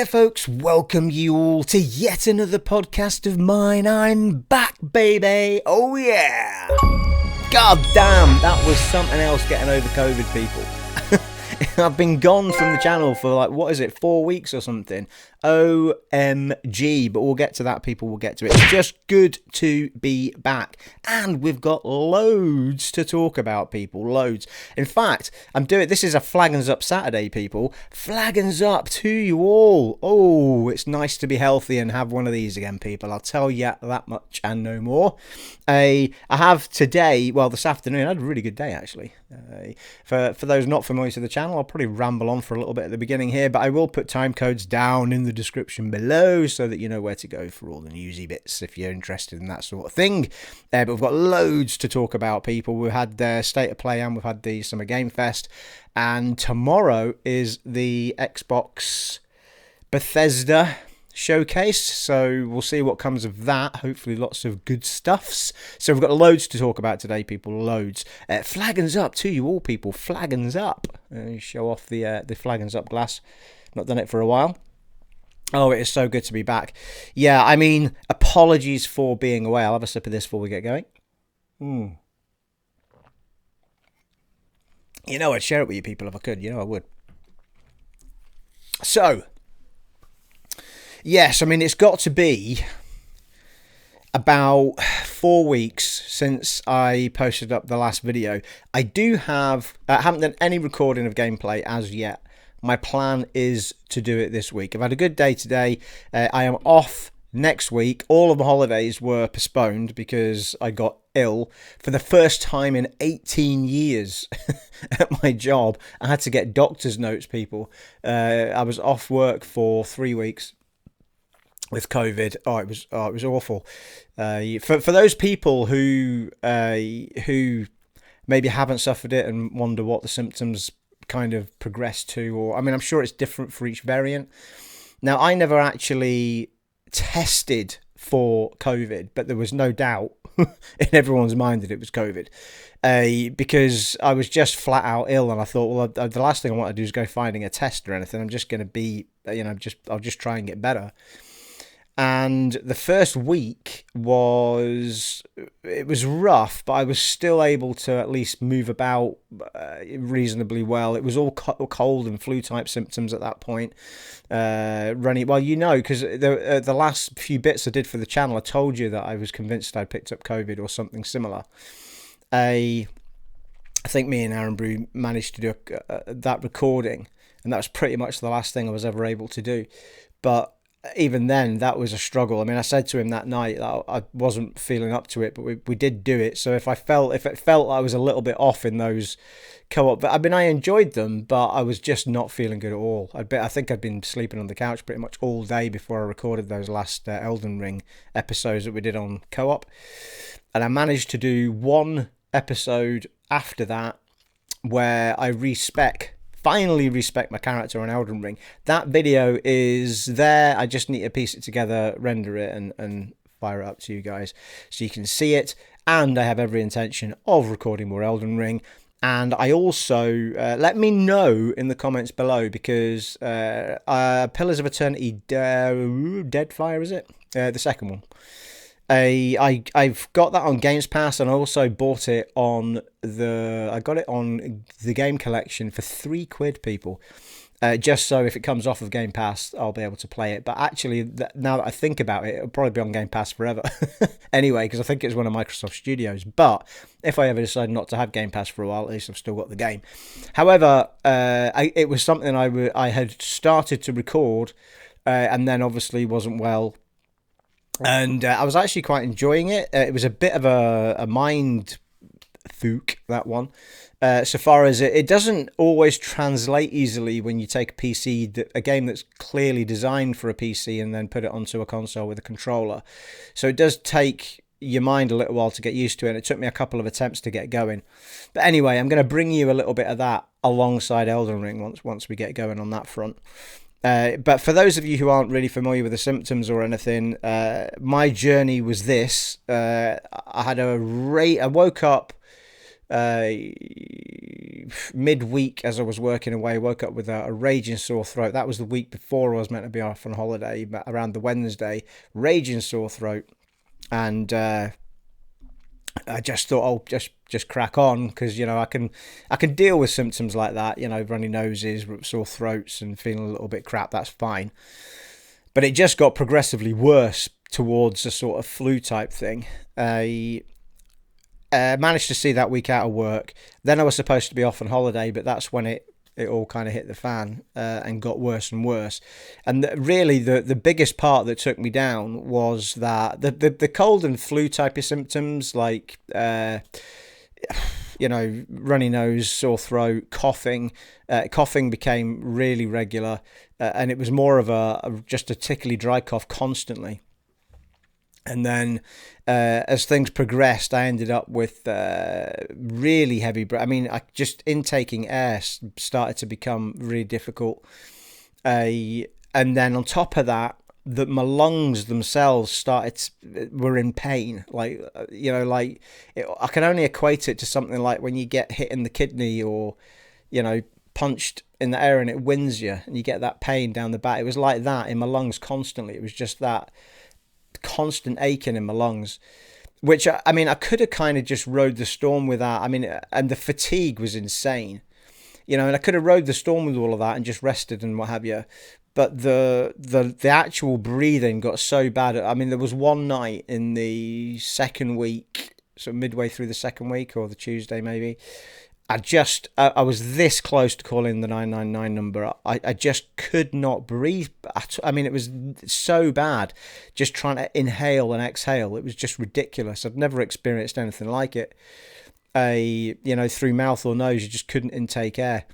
there, folks. Welcome you all to yet another podcast of mine. I'm back, baby. Oh, yeah. God damn, that was something else getting over COVID, people. I've been gone from the channel for 4 weeks or something. OMG. But we'll get to that, people. We'll get to it. It's just good to be back. And we've got loads to talk about, people. Loads. In fact, this is a Flaggins Up Saturday, people. Flaggins Up to you all. Oh, it's nice to be healthy and have one of these again, people. I'll tell you that much and no more. I have today, this afternoon, I had a really good day, actually. For those not familiar with the channel, I'll probably ramble on for a little bit at the beginning here, but I will put timecodes down in the description below so that you know where to go for all the newsy bits if you're interested in that sort of thing. But we've got loads to talk about, people. We've had State of Play and we've had the Summer Game Fest, and tomorrow is the Xbox Bethesda showcase, so we'll see what comes of that. Hopefully lots of good stuffs. So we've got loads to talk about today, people. Loads. Flaggins up to you all, people. Flaggins up. Show off the Flaggins up glass. Not done it for a while. Oh, it is so good to be back. Yeah, I mean, apologies for being away. I'll have a sip of this before we get going. You know, I'd share it with you people if I could. You know I would. So, yes, I mean, it's got to be about 4 weeks since I posted up the last video. I haven't done any recording of gameplay as yet. My plan is to do it this week. I've had a good day today. I am off next week. All of my holidays were postponed because I got ill for the first time in 18 years at my job. I had to get doctor's notes, people. I was off work for 3 weeks with COVID. It was awful. For those people who maybe haven't suffered it and wonder what the symptoms kind of progress to, or I'm sure it's different for each variant. Now, I never actually tested for COVID, but there was no doubt in everyone's mind that it was COVID, because I was just flat out ill, and I thought, well, the last thing I want to do is go finding a test or anything. I'm just going to be, I'll just try and get better. And the first week was rough, but I was still able to at least move about reasonably well. It was all cold and flu type symptoms at that point. Running, because the last few bits I did for the channel, I told you that I was convinced I'd picked up COVID or something similar. I think me and Aaron Brew managed to do that recording, and that was pretty much the last thing I was ever able to do. But even then, that was a struggle. I said to him that night that I wasn't feeling up to it, but we did do it. So if it felt I was a little bit off in those co-op, but I enjoyed them, but I was just not feeling good at all. I think I'd been sleeping on the couch pretty much all day before I recorded those last Elden Ring episodes that we did on co-op, and I managed to do one episode after that where I finally respec my character on Elden Ring. That video is there. I just need to piece it together, render it, and fire it up to you guys so you can see it. And I have every intention of recording more Elden Ring. And I also, let me know in the comments below, because Pillars of Eternity, Deadfire, is it? The second one. I've got that on Gamescast, and I also bought it on the game collection for £3, people. Just so if it comes off of Game Pass, I'll be able to play it. But actually, now that I think about it, it'll probably be on Game Pass forever. Anyway, because I think it's one of Microsoft Studios. But if I ever decide not to have Game Pass for a while, at least I've still got the game. However, it was something I had started to record, and then obviously wasn't well. And I was actually quite enjoying it. It was a bit of a mind fook, that one. So far as it doesn't always translate easily when you take a game that's clearly designed for a PC and then put it onto a console with a controller. So it does take your mind a little while to get used to it, and it took me a couple of attempts to get going. But anyway, I'm going to bring you a little bit of that alongside Elden Ring once we get going on that front. But for those of you who aren't really familiar with the symptoms or anything, my journey was this. I woke up midweek as I was working away, woke up with a raging sore throat. That was the week before I was meant to be off on holiday, but around the Wednesday, raging sore throat. And I just thought, oh, just crack on, because I can deal with symptoms like that, runny noses, sore throats, and feeling a little bit crap. That's fine. But it just got progressively worse towards a sort of flu type thing. I managed to see that week out of work. Then I was supposed to be off on holiday, but that's when it all kind of hit the fan and got worse and worse. And really, the biggest part that took me down was that the cold and flu type of symptoms, like runny nose, sore throat, coughing. Coughing became really regular, and it was more of just a tickly dry cough constantly. And then as things progressed, I ended up with really heavy breath. I mean, just intaking air started to become really difficult. And then on top of that, my lungs themselves were in pain. I can only equate it to something like when you get hit in the kidney, or, punched in the air and it winds you and you get that pain down the back. It was like that in my lungs constantly. It was just that constant aching in my lungs, which I could have kind of just rode the storm with that. And the fatigue was insane, and I could have rode the storm with all of that and just rested and what have you. But the actual breathing got so bad. There was one night in the second week, so midway through the second week, or the Tuesday maybe, I was this close to calling the 999 number. I just could not breathe. It was so bad, just trying to inhale and exhale. It was just ridiculous. I've never experienced anything like it. Through mouth or nose, you just couldn't intake air.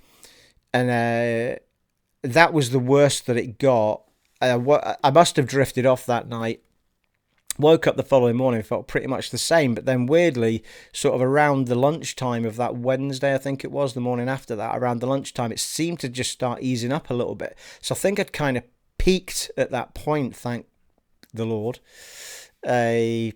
And that was the worst that it got. I must have drifted off that night. Woke up the following morning, felt pretty much the same, but then weirdly, sort of around the lunchtime of that Wednesday, I think it was, the morning after that, around the lunchtime, it seemed to just start easing up a little bit. So I think I'd kind of peaked at that point, thank the Lord. The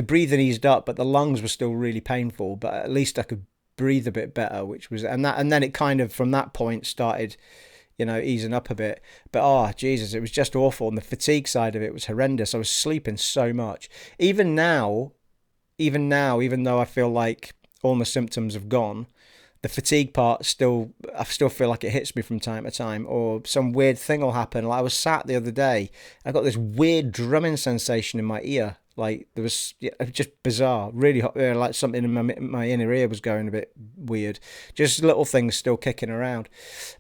breathing eased up, but the lungs were still really painful, but at least I could breathe a bit better, and then it kind of, from that point, started easing up a bit. But Jesus, it was just awful. And the fatigue side of it was horrendous. I was sleeping so much. Even now, even though I feel like all my symptoms have gone, the fatigue part I still feel like it hits me from time to time, or some weird thing will happen. Like I was sat the other day, I got this weird drumming sensation in my ear. Like there was just bizarre, really hot, like something in my inner ear was going a bit weird. Just little things still kicking around.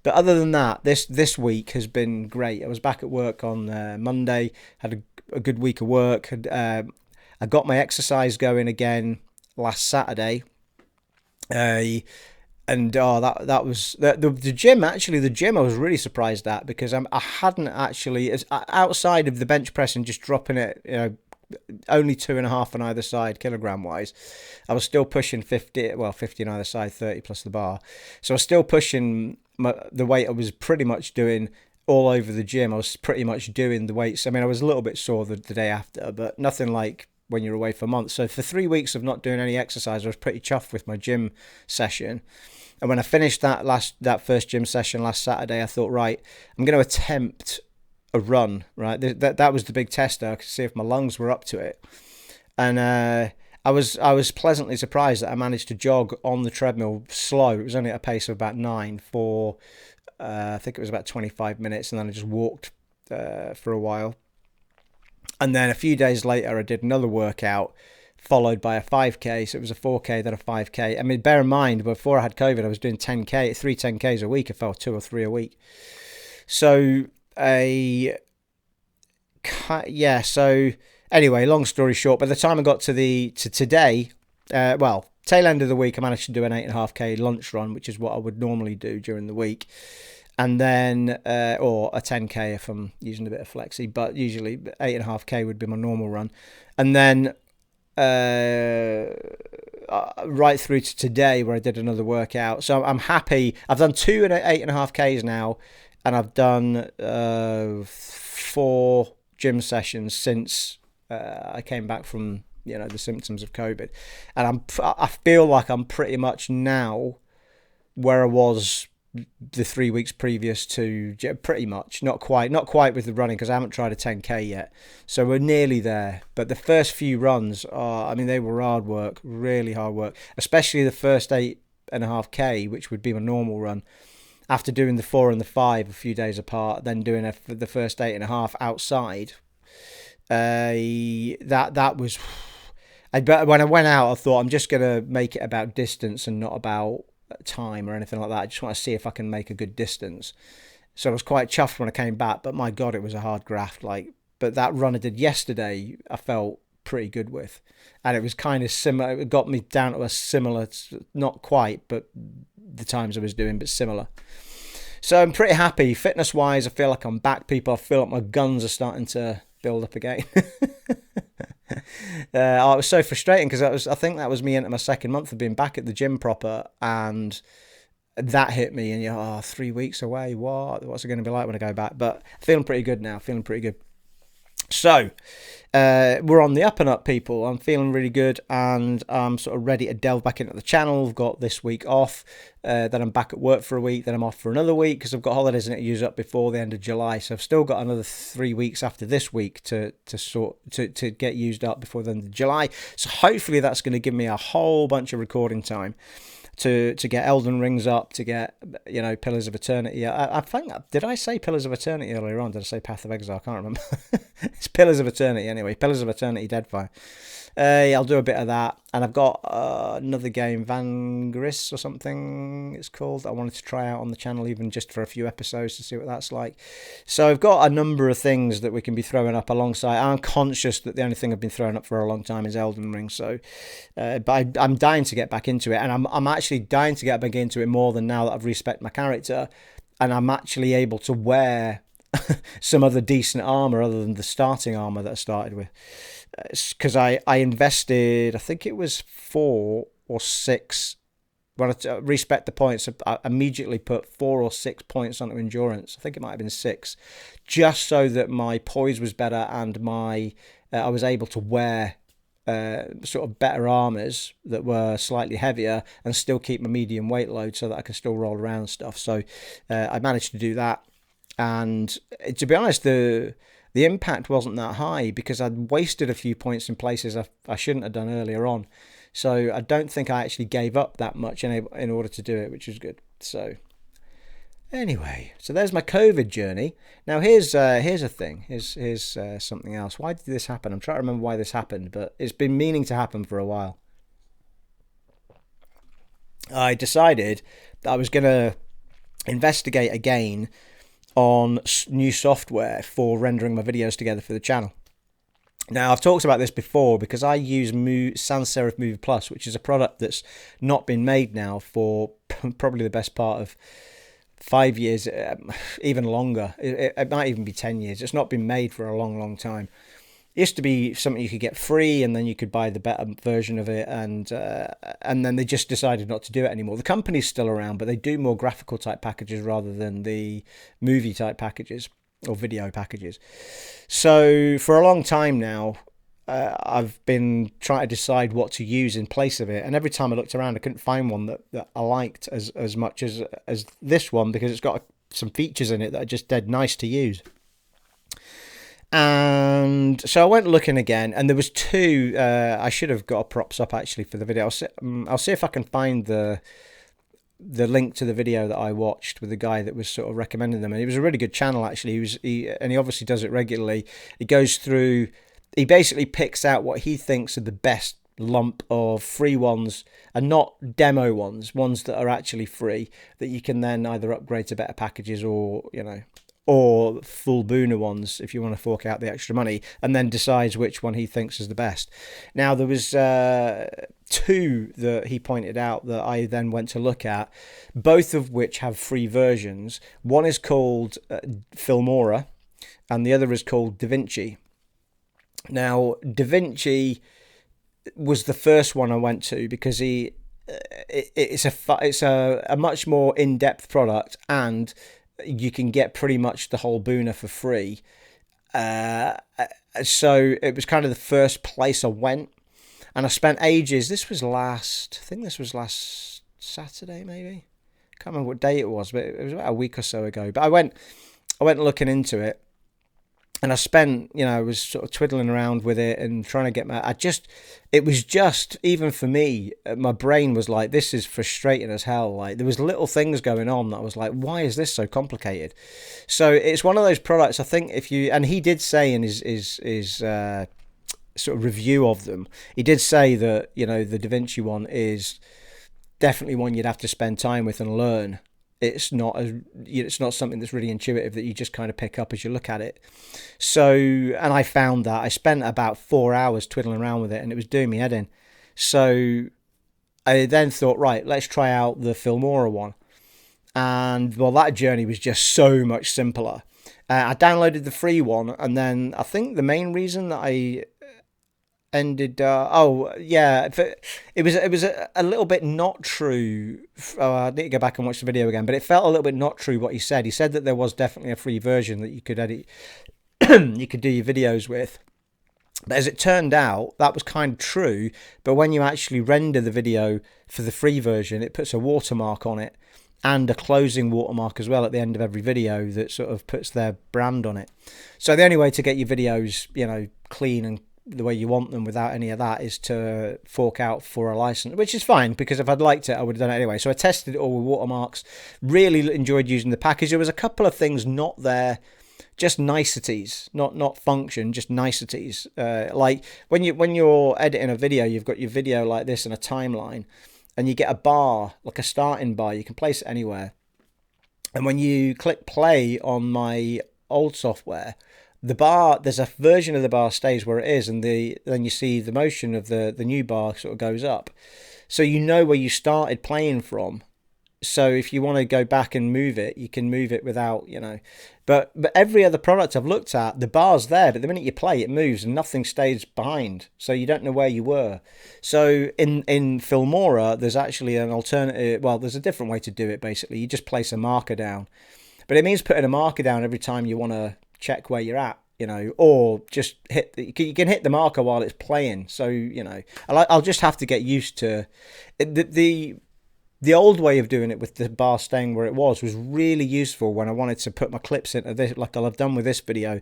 But other than that, this week has been great. I was back at work on Monday, had a good week of work. I got my exercise going again last Saturday. That was the gym. Actually, the gym I was really surprised at, because I hadn't actually, outside of the bench press and just dropping it, only 2.5 on either side kilogram wise, I was still pushing 50 on either side, 30 plus the bar. So I was still pushing the weight I was pretty much doing all over the gym. I was pretty much doing the weights. I was a little bit sore the day after, but nothing like when you're away for months. So for 3 weeks of not doing any exercise, I was pretty chuffed with my gym session. And when I finished that first gym session last Saturday, I thought, right, I'm going to attempt a run, right? That was the big tester. I could see if my lungs were up to it. And I was pleasantly surprised that I managed to jog on the treadmill slow. It was only at a pace of about 9 for I think it was about 25 minutes, and then I just walked for a while. And then a few days later, I did another workout, followed by a 5K. So it was a 4K, then a 5K. Bear in mind, before I had COVID, I was doing 10K, 3 10Ks a week. I felt 2 or 3 a week. So anyway, long story short, by the time I got to today, tail end of the week, I managed to do an 8.5K lunch run, which is what I would normally do during the week. And then, or a 10K if I'm using a bit of flexi, but usually 8.5K would be my normal run. And then right through to today, where I did another workout. So I'm happy. I've done 2 and 8.5Ks now, and I've done 4 gym sessions since I came back from the symptoms of COVID. And I feel like I'm pretty much now where I was the 3 weeks previous to, pretty much, not quite with the running, because I haven't tried a 10k yet, so we're nearly there. But the first few runs they were hard work, really hard work, especially the first 8.5k, which would be my normal run. After doing the 4 and the 5 a few days apart, then doing the first 8.5 outside, that was. But when I went out, I thought I'm just gonna make it about distance and not about time or anything like that. I just want to see if I can make a good distance. So I was quite chuffed when I came back, but my God, it was a hard graft. But that run I did yesterday, I felt pretty good with, and it was kind of similar. It got me down to a similar, not quite, but the times I was doing, but similar. So I'm pretty happy. Fitness wise, I feel like I'm back, people. I feel like my guns are starting to build up again. It was so frustrating because I think that was me into my second month of being back at the gym proper, and that hit me, and you're 3 weeks away. What's it going to be like when I go back? But feeling pretty good now. Feeling pretty good. So we're on the up and up, people. I'm feeling really good, and I'm sort of ready to delve back into the channel. I've got this week off, then I'm back at work for a week, then I'm off for another week because I've got holidays I need to use up before the end of July. So I've still got another 3 weeks after this week to get used up before the end of July. So hopefully that's going to give me a whole bunch of recording time to get Elden Rings up, to get, Pillars of Eternity. I think, did I say Pillars of Eternity earlier on? Did I say Path of Exile? I can't remember. It's Pillars of Eternity anyway. Pillars of Eternity Deadfire. I'll do a bit of that. And I've got another game, Vangris or something it's called, I wanted to try out on the channel, even just for a few episodes to see what that's like. So I've got a number of things that we can be throwing up alongside. I'm conscious that the only thing I've been throwing up for a long time is Elden Ring. So, but I'm dying to get back into it. And I'm actually dying to get back into it more than now that I've respected my character. And I'm actually able to wear some other decent armor other than the starting armor that I started with. Because I invested, I think it was 4 or 6. When I respect the points, I immediately put 4 or 6 points onto endurance. I think it might have been 6, just so that my poise was better and I was able to wear sort of better armors that were slightly heavier and still keep my medium weight load so that I can still roll around and stuff. So I managed to do that, and to be honest, the impact wasn't that high because I'd wasted a few points in places I shouldn't have done earlier on. So I don't think I actually gave up that much in order to do it, which is good. So anyway, so there's my COVID journey. Now here's a thing. Here's something else. Why did this happen? I'm trying to remember why this happened, but it's been meaning to happen for a while. I decided that I was going to investigate again on new software for rendering my videos together for the channel. Now, I've talked about this before because I use Sans Serif Movie Plus, which is a product that's not been made now for probably the best part of 5 years, even longer. It might even be 10 years. It's not been made for a long, long time. It used to be something you could get free, and then you could buy the better version of it, and then they just decided not to do it anymore. The company's still around, but they do more graphical type packages rather than the movie type packages or video packages. So for a long time now, I've been trying to decide what to use in place of it, and every time I looked around, I couldn't find one that I liked as much as this one, because it's got some features in it that are just dead nice to use. And so I went looking again, and there was 2. I should have got props up actually for the video. I'll see if I can find the link to the video that I watched with the guy that was sort of recommending them, and he was a really good channel actually. He obviously does it regularly. He goes through, he basically picks out what he thinks are the best lump of free ones, and not demo ones that are actually free, that you can then either upgrade to better packages or or full booner ones if you want to fork out the extra money, and then decides which one he thinks is the best. Now, there was 2 that he pointed out that I then went to look at, both of which have free versions. One is called Filmora, and the other is called DaVinci. Now, DaVinci was the first one I went to because it's a much more in-depth product, and you can get pretty much the whole booner for free. So it was kind of the first place I went. And I spent ages. I think this was last Saturday, maybe. Can't remember what day it was, but it was about a week or so ago. But I went looking into it, and I spent, I was sort of twiddling around with it and trying to get it was just, even for me, my brain was like, this is frustrating as hell. Like, there was little things going on that I was like, why is this so complicated? So it's one of those products, I think, and he did say in his sort of review of them, he did say that, the DaVinci one is definitely one you'd have to spend time with and learn. It's not something that's really intuitive that you just kind of pick up as you look at it. So, and I found that I spent about 4 hours twiddling around with it, and it was doing me head in. So I then thought, right, let's try out the Filmora one. And well, that journey was just so much simpler. I downloaded the free one, and then I think the main reason that I ended it was a little bit not true. I need to go back and watch the video again, but it felt a little bit not true what he said. He said that there was definitely a free version that you could edit you could do your videos with, but as it turned out, that was kind of true. But when you actually render the video for the free version, it puts a watermark on it, and a closing watermark as well at the end of every video that sort of puts their brand on it. So the only way to get your videos clean and the way you want them without any of that is to fork out for a license, which is fine, because if I'd liked it, I would have done it anyway. So I tested it all with watermarks, really enjoyed using the package. There was a couple of things not there, just niceties, not function, just niceties. Like when you're editing a video, you've got your video like this in a timeline, and you get a bar, like a starting bar, you can place it anywhere. And when you click play on my old software, the bar, there's a version of the bar stays where it is, and then you see the motion of the new bar sort of goes up. So you know where you started playing from. So if you want to go back and move it, you can move it without, But every other product I've looked at, the bar's there, but the minute you play, it moves and nothing stays behind. So you don't know where you were. So in Filmora, there's actually an alternative. Well, there's a different way to do it, basically. You just place a marker down. But it means putting a marker down every time you want to check where you're at, or just you can hit the marker while it's playing. So, I'll just have to get used to it. The old way of doing it with the bar staying where it was really useful when I wanted to put my clips into this, like I've done with this video,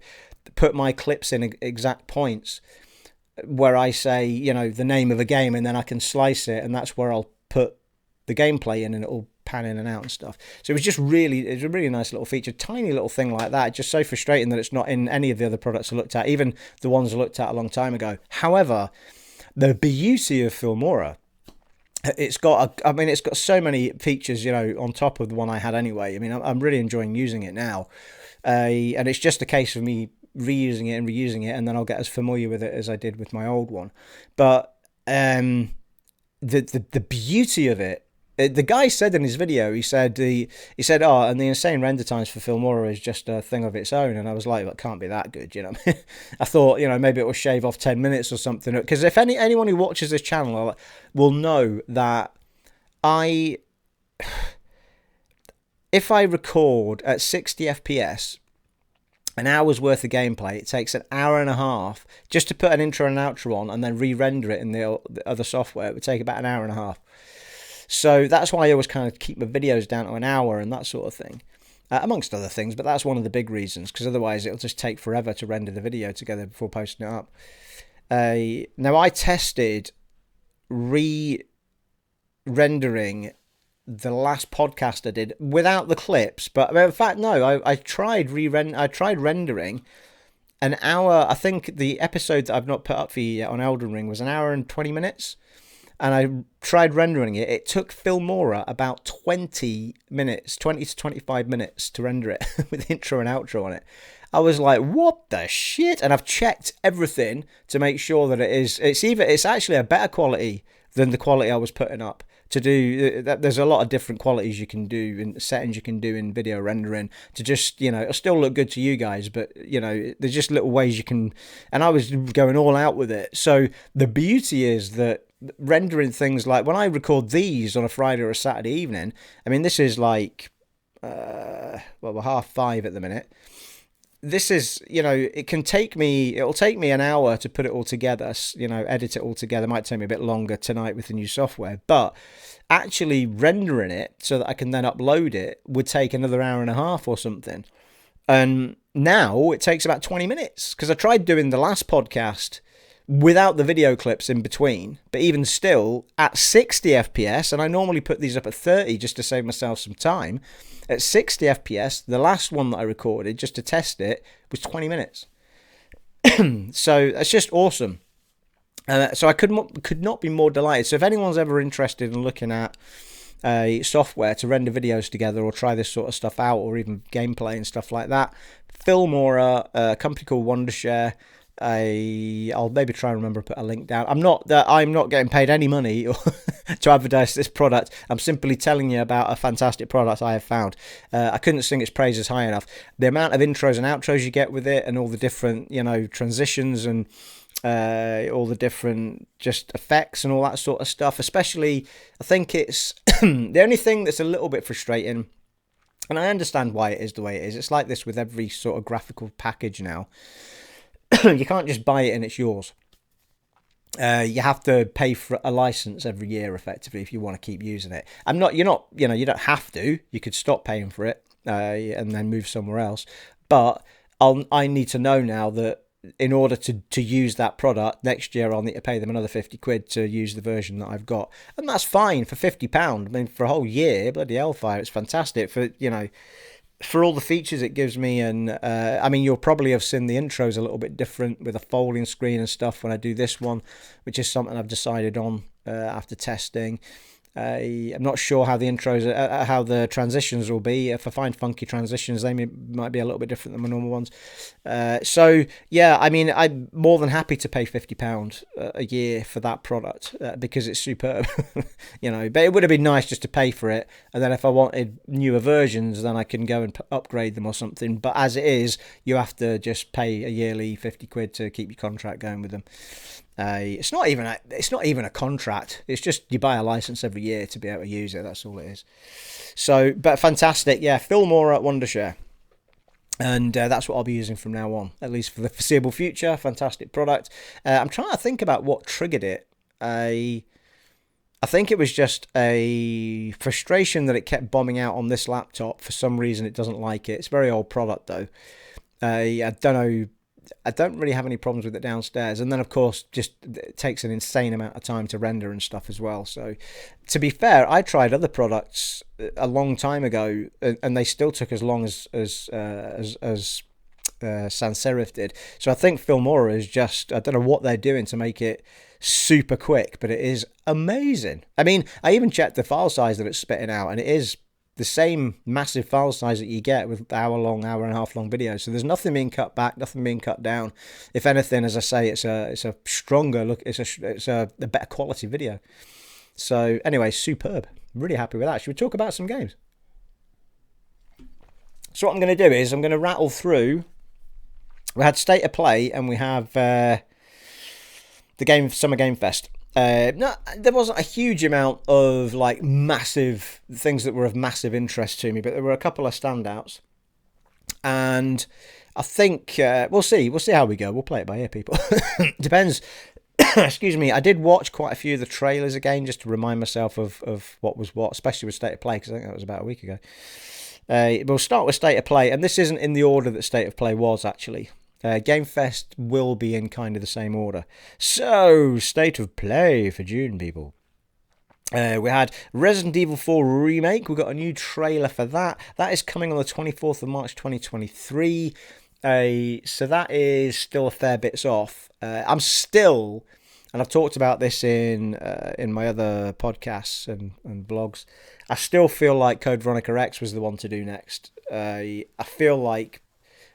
put my clips in exact points where I say, the name of a game, and then I can slice it, and that's where I'll put the gameplay in, and it'll pan in and out and stuff. So it was a really nice little feature, tiny little thing like that. Just so frustrating that it's not in any of the other products I looked at, even the ones I looked at a long time ago. However, the beauty of Filmora, it's got so many features, on top of the one I had anyway. I mean, I'm really enjoying using it now, and it's just a case of me reusing it, and then I'll get as familiar with it as I did with my old one. But the beauty of it, the guy said in his video, he said, oh, and the insane render times for Filmora is just a thing of its own. And I was like, well, it can't be that good, I thought, maybe it will shave off 10 minutes or something. Because if anyone who watches this channel will know that if I record at 60 FPS, an hour's worth of gameplay, it takes an hour and a half just to put an intro and outro on and then re-render it in the other software. It would take about an hour and a half. So that's why I always kind of keep my videos down to an hour and that sort of thing, amongst other things. But that's one of the big reasons, because otherwise it'll just take forever to render the video together before posting it up. Now, I tested re-rendering the last podcast I did without the clips, but in fact, no, I tried rendering an hour. I think the episode that I've not put up for you yet on Elden Ring was an hour and 20 minutes. And I tried rendering it. It took Filmora about 20 to 25 minutes to render it with intro and outro on it. I was like, what the shit? And I've checked everything to make sure that it's actually a better quality than the quality I was putting up. To do that, there's a lot of different qualities you can do and settings you can do in video rendering to just, it'll still look good to you guys, but there's just little ways you can, and I was going all out with it. So the beauty is that rendering things like when I record these on a Friday or a Saturday evening, I mean, this is like we're 5:30 at the minute. this is, it'll take me an hour to put it all together, edit it all together. It might take me a bit longer tonight with the new software, but actually rendering it so that I can then upload it would take another hour and a half or something. And now it takes about 20 minutes, because I tried doing the last podcast without the video clips in between, but even still at 60 FPS, and I normally put these up at 30 just to save myself some time. At 60 FPS, the last one that I recorded just to test it was 20 minutes. So that's just awesome. So I could not be more delighted. So if anyone's ever interested in looking at software to render videos together or try this sort of stuff out, or even gameplay and stuff like that, Filmora, a company called Wondershare. I'll maybe try and remember to put a link down. I'm not getting paid any money to advertise this product. I'm simply telling you about a fantastic product I have found. I couldn't sing its praises high enough. The amount of intros and outros you get with it, and all the different transitions and all the different just effects and all that sort of stuff. Especially, I think it's the only thing that's a little bit frustrating, and I understand why it is the way it is. It's like this with every sort of graphical package now. You can't just buy it and it's yours. You have to pay for a license every year, effectively, if you want to keep using it. You don't have to. You could stop paying for it and then move somewhere else. But I need to know now that in order to use that product next year, I'll need to pay them another 50 quid to use the version that I've got, and that's fine for £50. I mean, for a whole year, bloody hellfire, it's fantastic for all the features it gives me. And I mean, you'll probably have seen the intros a little bit different with a folding screen and stuff when I do this one, which is something I've decided on after testing. I'm not sure how the intros, how the transitions will be. If I find funky transitions, they might be a little bit different than my normal ones. So yeah, I mean, I'm more than happy to pay £50 a year for that product because it's superb, But it would have been nice just to pay for it, and then if I wanted newer versions, then I can go and upgrade them or something. But as it is, you have to just pay a yearly 50 quid to keep your contract going with them. It's not even a contract. It's just you buy a license every year to be able to use it. That's all it is. So, but fantastic, yeah. Filmora at Wondershare, and that's what I'll be using from now on, at least for the foreseeable future. Fantastic product. I'm trying to think about what triggered it. I think it was just a frustration that it kept bombing out on this laptop. For some reason, it doesn't like it. It's a very old product though. I don't know. I don't really have any problems with it downstairs. And then, of course, just it takes an insane amount of time to render and stuff as well. So, to be fair, I tried other products a long time ago, and they still took as long as sans serif did. So I think Filmora is just, I don't know what they're doing to make it super quick, but it is amazing. I mean, I even checked the file size that it's spitting out, and it is the same massive file size that you get with hour and a half long videos. So there's nothing being cut back, nothing being cut down. If anything, as I say, it's a stronger look. It's a better quality video. So anyway, superb. Really happy with that. Should we talk about some games? So what I'm going to do is I'm going to rattle through. We had State of Play, and we have the Summer Game Fest. No, there wasn't a huge amount of like massive things that were of massive interest to me, but there were a couple of standouts, and I think we'll see how we go. We'll play it by ear, people. Depends. Excuse me. I did watch quite a few of the trailers again just to remind myself of what was what, especially with State of Play, because I think that was about a week ago. We'll start with State of Play, and this isn't in the order that State of Play was actually. Game Fest will be in kind of the same order. So, State of Play for June, people. We had Resident Evil 4 Remake. We got a new trailer for that. That is coming on the 24th of March 2023. So that is still a fair bits off. I'm still, and I've talked about this in my other podcasts and blogs, I still feel like Code Veronica X was the one to do next. I feel like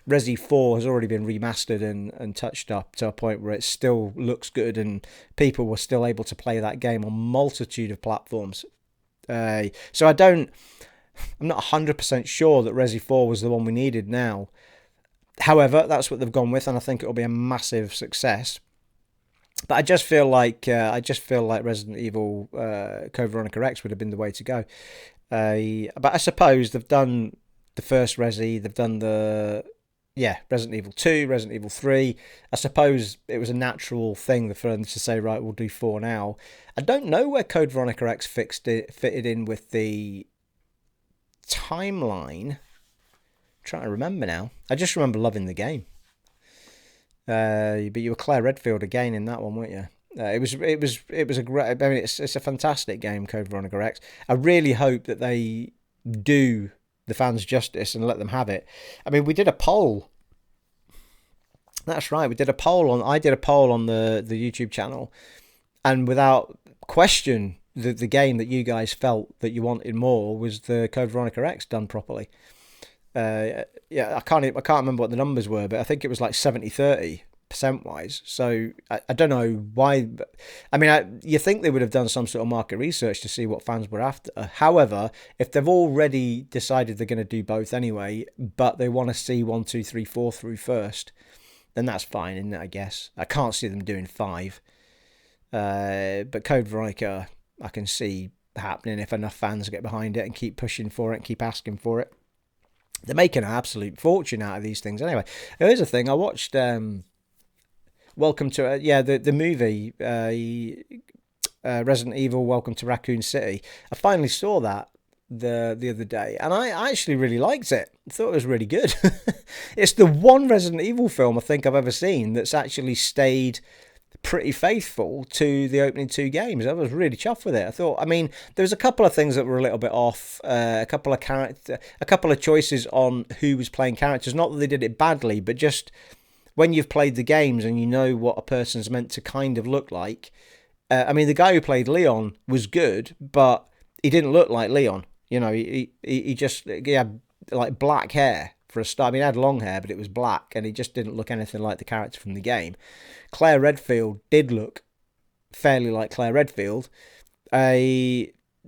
Resi 4 has already been remastered and touched up to a point where it still looks good, and people were still able to play that game on a multitude of platforms. So I'm not 100% sure that Resi 4 was the one we needed now. However, that's what they've gone with, and I think it'll be a massive success. But I just feel like Resident Evil Code Veronica X would have been the way to go. But I suppose they've done the first Resi, they've done the Resident Evil 2, Resident Evil 3. I suppose it was a natural thing for them to say, right, we'll do 4 now. I don't know where Code Veronica X fitted in with the timeline. I'm trying to remember now. I just remember loving the game. But you were Claire Redfield again in that one, weren't you? It was a great. I mean, it's a fantastic game, Code Veronica X. I really hope that they do the fans justice and let them have it. I mean, we did a poll. That's right, we did a poll on. I did a poll on the YouTube channel, and without question, the game that you guys felt that you wanted more was the Code Veronica X done properly. I can't remember what the numbers were, but I think it was like 70-30% wise. So I don't know why. I mean, you think they would have done some sort of market research to see what fans were after. However, if they've already decided they're going to do both anyway, but they want to see 1, 2, 3, 4 through first, then that's fine, isn't it? I guess I can't see them doing 5. But Code Veronica, I can see happening if enough fans get behind it and keep pushing for it and keep asking for it. They're making an absolute fortune out of these things anyway. Here's a thing. I watched Welcome to... the movie Resident Evil Welcome to Raccoon City. I finally saw that the other day, and I actually really liked it. I thought it was really good. It's the one Resident Evil film I think I've ever seen that's actually stayed pretty faithful to the opening 2 games. I was really chuffed with it. I thought, I mean, there was a couple of things that were a little bit off, a couple of choices on who was playing characters. Not that they did it badly, but just when you've played the games and you know what a person's meant to kind of look like. I mean, the guy who played Leon was good, but he didn't look like Leon. You know, he had like black hair for a start. I mean, he had long hair, but it was black, and he just didn't look anything like the character from the game. Claire Redfield did look fairly like Claire Redfield.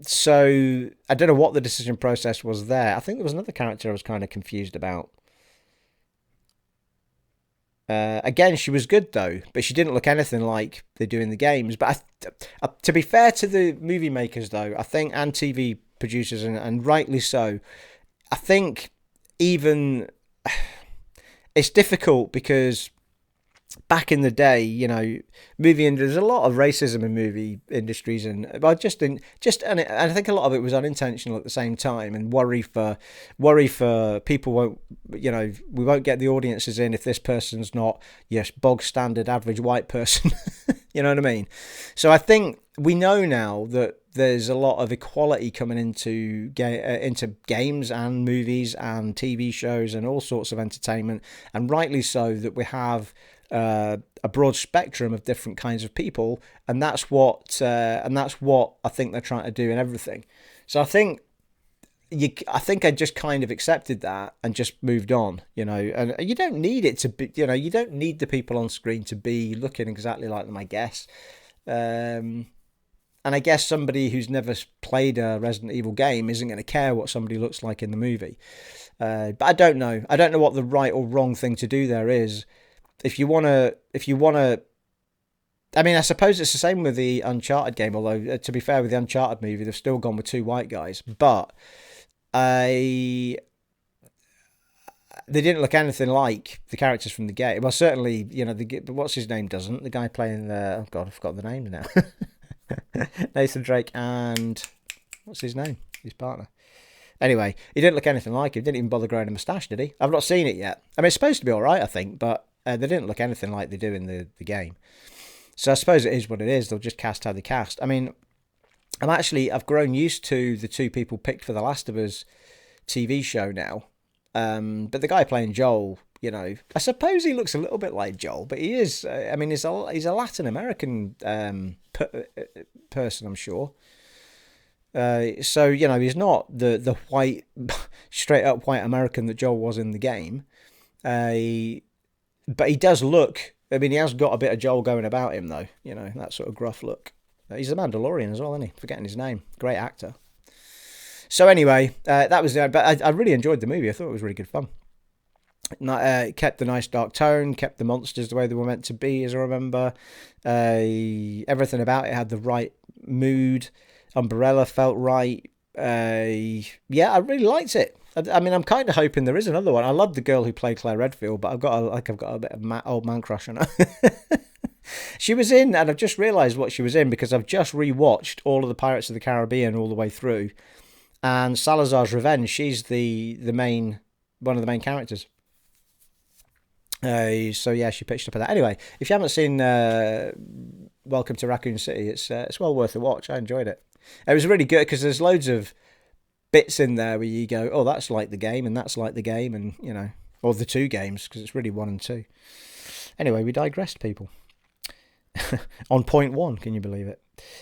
So I don't know what the decision process was there. I think there was another character I was kind of confused about. Again, she was good though, but she didn't look anything like they do in the games. But to be fair to the movie makers though, I think, and TV producers, and rightly so, I think even it's difficult because back in the day, you know, there's a lot of racism in movie industries, and and I think a lot of it was unintentional at the same time, and worry for people won't, you know, we won't get the audiences in if this person's not, bog standard average white person. You know what I mean? So I think we know now that there's a lot of equality coming into games and movies and TV shows and all sorts of entertainment, and rightly so that we have a broad spectrum of different kinds of people, and that's what I think they're trying to do in everything. So I think I just kind of accepted that and just moved on, you know. And you don't need it to be, you know, you don't need the people on screen to be looking exactly like them, I guess. And I guess somebody who's never played a Resident Evil game isn't going to care what somebody looks like in the movie. But I don't know what the right or wrong thing to do there is. If you want to, I mean, I suppose it's the same with the Uncharted game, although, to be fair, with the Uncharted movie, they've still gone with 2 white guys. But they didn't look anything like the characters from the game. Well, certainly, you know, what's his name doesn't. The guy playing oh God, I've forgotten the names now. Nathan Drake and what's his name? His partner. Anyway, he didn't look anything like him. Didn't even bother growing a moustache, did he? I've not seen it yet. I mean, it's supposed to be all right, I think, but they didn't look anything like they do in the game. So I suppose it is what it is. They'll just cast how they cast. I mean, I've grown used to the 2 people picked for The Last of Us TV show now. But the guy playing Joel, you know, I suppose he looks a little bit like Joel, but he is. I mean, he's a Latin American person, I'm sure. So, you know, he's not the white, straight up white American that Joel was in the game. But he does look, I mean, he has got a bit of Joel going about him, though. You know, that sort of gruff look. He's a Mandalorian as well, isn't he? Forgetting his name. Great actor. So anyway, that was... But I really enjoyed the movie. I thought it was really good fun. It kept the nice dark tone, kept the monsters the way they were meant to be, as I remember. Everything about it had the right mood. Umbrella felt right. Yeah, I really liked it. I mean, I'm kind of hoping there is another one. I love the girl who played Claire Redfield, but I've got a bit of old man crush on her. She was in, and I've just realised what she was in because I've just rewatched all of the Pirates of the Caribbean all the way through, and Salazar's Revenge. She's the main one of the main characters. So yeah, she pitched up at that. Anyway, if you haven't seen Welcome to Raccoon City, it's well worth a watch. I enjoyed it. It was really good because there's loads of bits in there where you go, oh, that's like the game, and that's like the game, and or the two games because it's really 1 and 2. Anyway, we digressed, people. On point 1, can you believe it?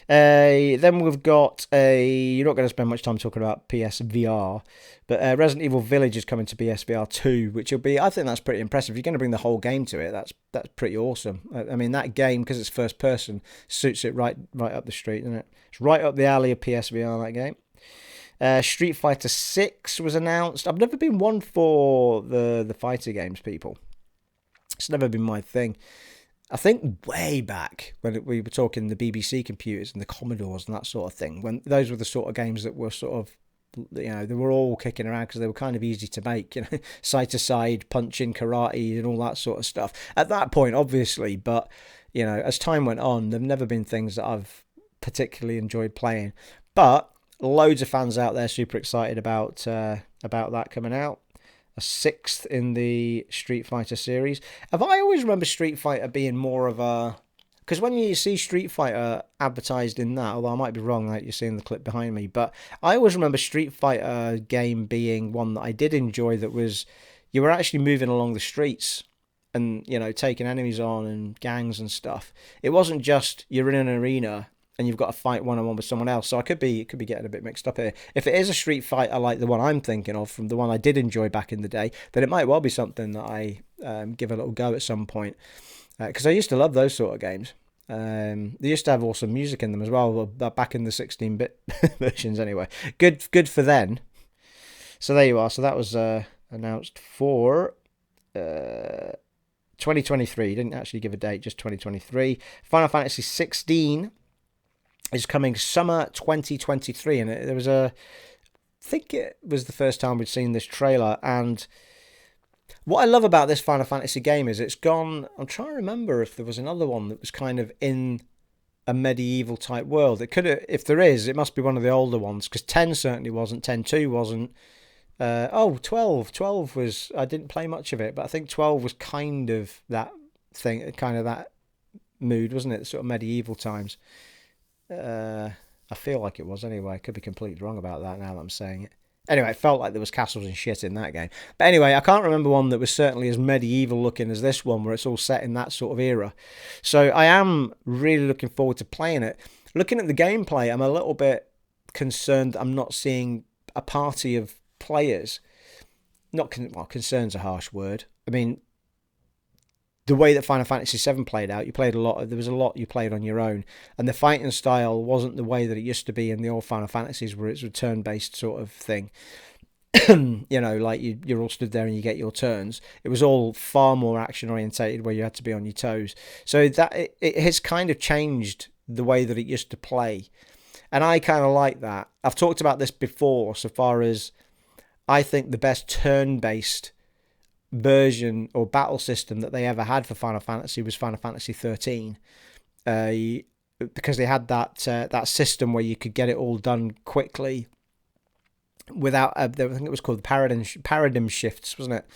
Then we've got you're not going to spend much time talking about PSVR, but Resident Evil Village is coming to PSVR 2, which will be, I think that's pretty impressive. If you're going to bring the whole game to it, that's pretty awesome. I mean, that game, because it's first person, suits it right up the street, doesn't it? It's right up the alley of PSVR, that game. Street Fighter 6 was announced. I've never been one for the fighter games, people. It's never been my thing. I think way back when we were talking the BBC computers and the Commodores and that sort of thing, when those were the sort of games that were sort of, they were all kicking around because they were kind of easy to make, side to side, punching, karate and all that sort of stuff. At that point, obviously, but, as time went on, there've never been things that I've particularly enjoyed playing. But loads of fans out there super excited about that coming out. A 6th in the Street Fighter series. I always remember Street Fighter being more of a... Because when you see Street Fighter advertised in that, although I might be wrong, like you're seeing the clip behind me, but I always remember Street Fighter game being one that I did enjoy, that was... You were actually moving along the streets and, taking enemies on and gangs and stuff. It wasn't just you're in an arena and you've got to fight one-on-one with someone else. So I could be getting a bit mixed up here. If it is a Street Fighter like the one I'm thinking of, from the one I did enjoy back in the day, then it might well be something that I give a little go at some point. Because I used to love those sort of games. They used to have awesome music in them as well, back in the 16-bit versions anyway. Good for then. So there you are. So that was announced for 2023. Didn't actually give a date, just 2023. Final Fantasy 16 is coming summer 2023, and I think it was the first time we'd seen this trailer. And what I love about this Final Fantasy game is it's gone... I'm trying to remember if there was another one that was kind of in a medieval type world. It could have, if there is, it must be one of the older ones, because 10 certainly wasn't, 10.2 wasn't. 12. 12 was... I didn't play much of it, but I think 12 was kind of that thing, kind of that mood, wasn't it? Sort of medieval times. I feel like it was anyway. I could be completely wrong about that now that I'm saying it. Anyway, it felt like there was castles and shit in that game. But anyway, I can't remember one that was certainly as medieval looking as this one, where it's all set in that sort of era. So I am really looking forward to playing it. Looking at the gameplay, I'm a little bit concerned I'm not seeing a party of players. Concern's a harsh word. I mean, the way that Final Fantasy VII played out, there was a lot you played on your own, and the fighting style wasn't the way that it used to be in the old Final Fantasies, where it's a turn-based sort of thing. Like you're all stood there and you get your turns. It was all far more action-orientated, where you had to be on your toes. So that it has kind of changed the way that it used to play, and I kind of like that. I've talked about this before, so far as I think the best turn-based version or battle system that they ever had for Final Fantasy was Final Fantasy 13, because they had that system where you could get it all done quickly without I think it was called paradigm shifts, wasn't it?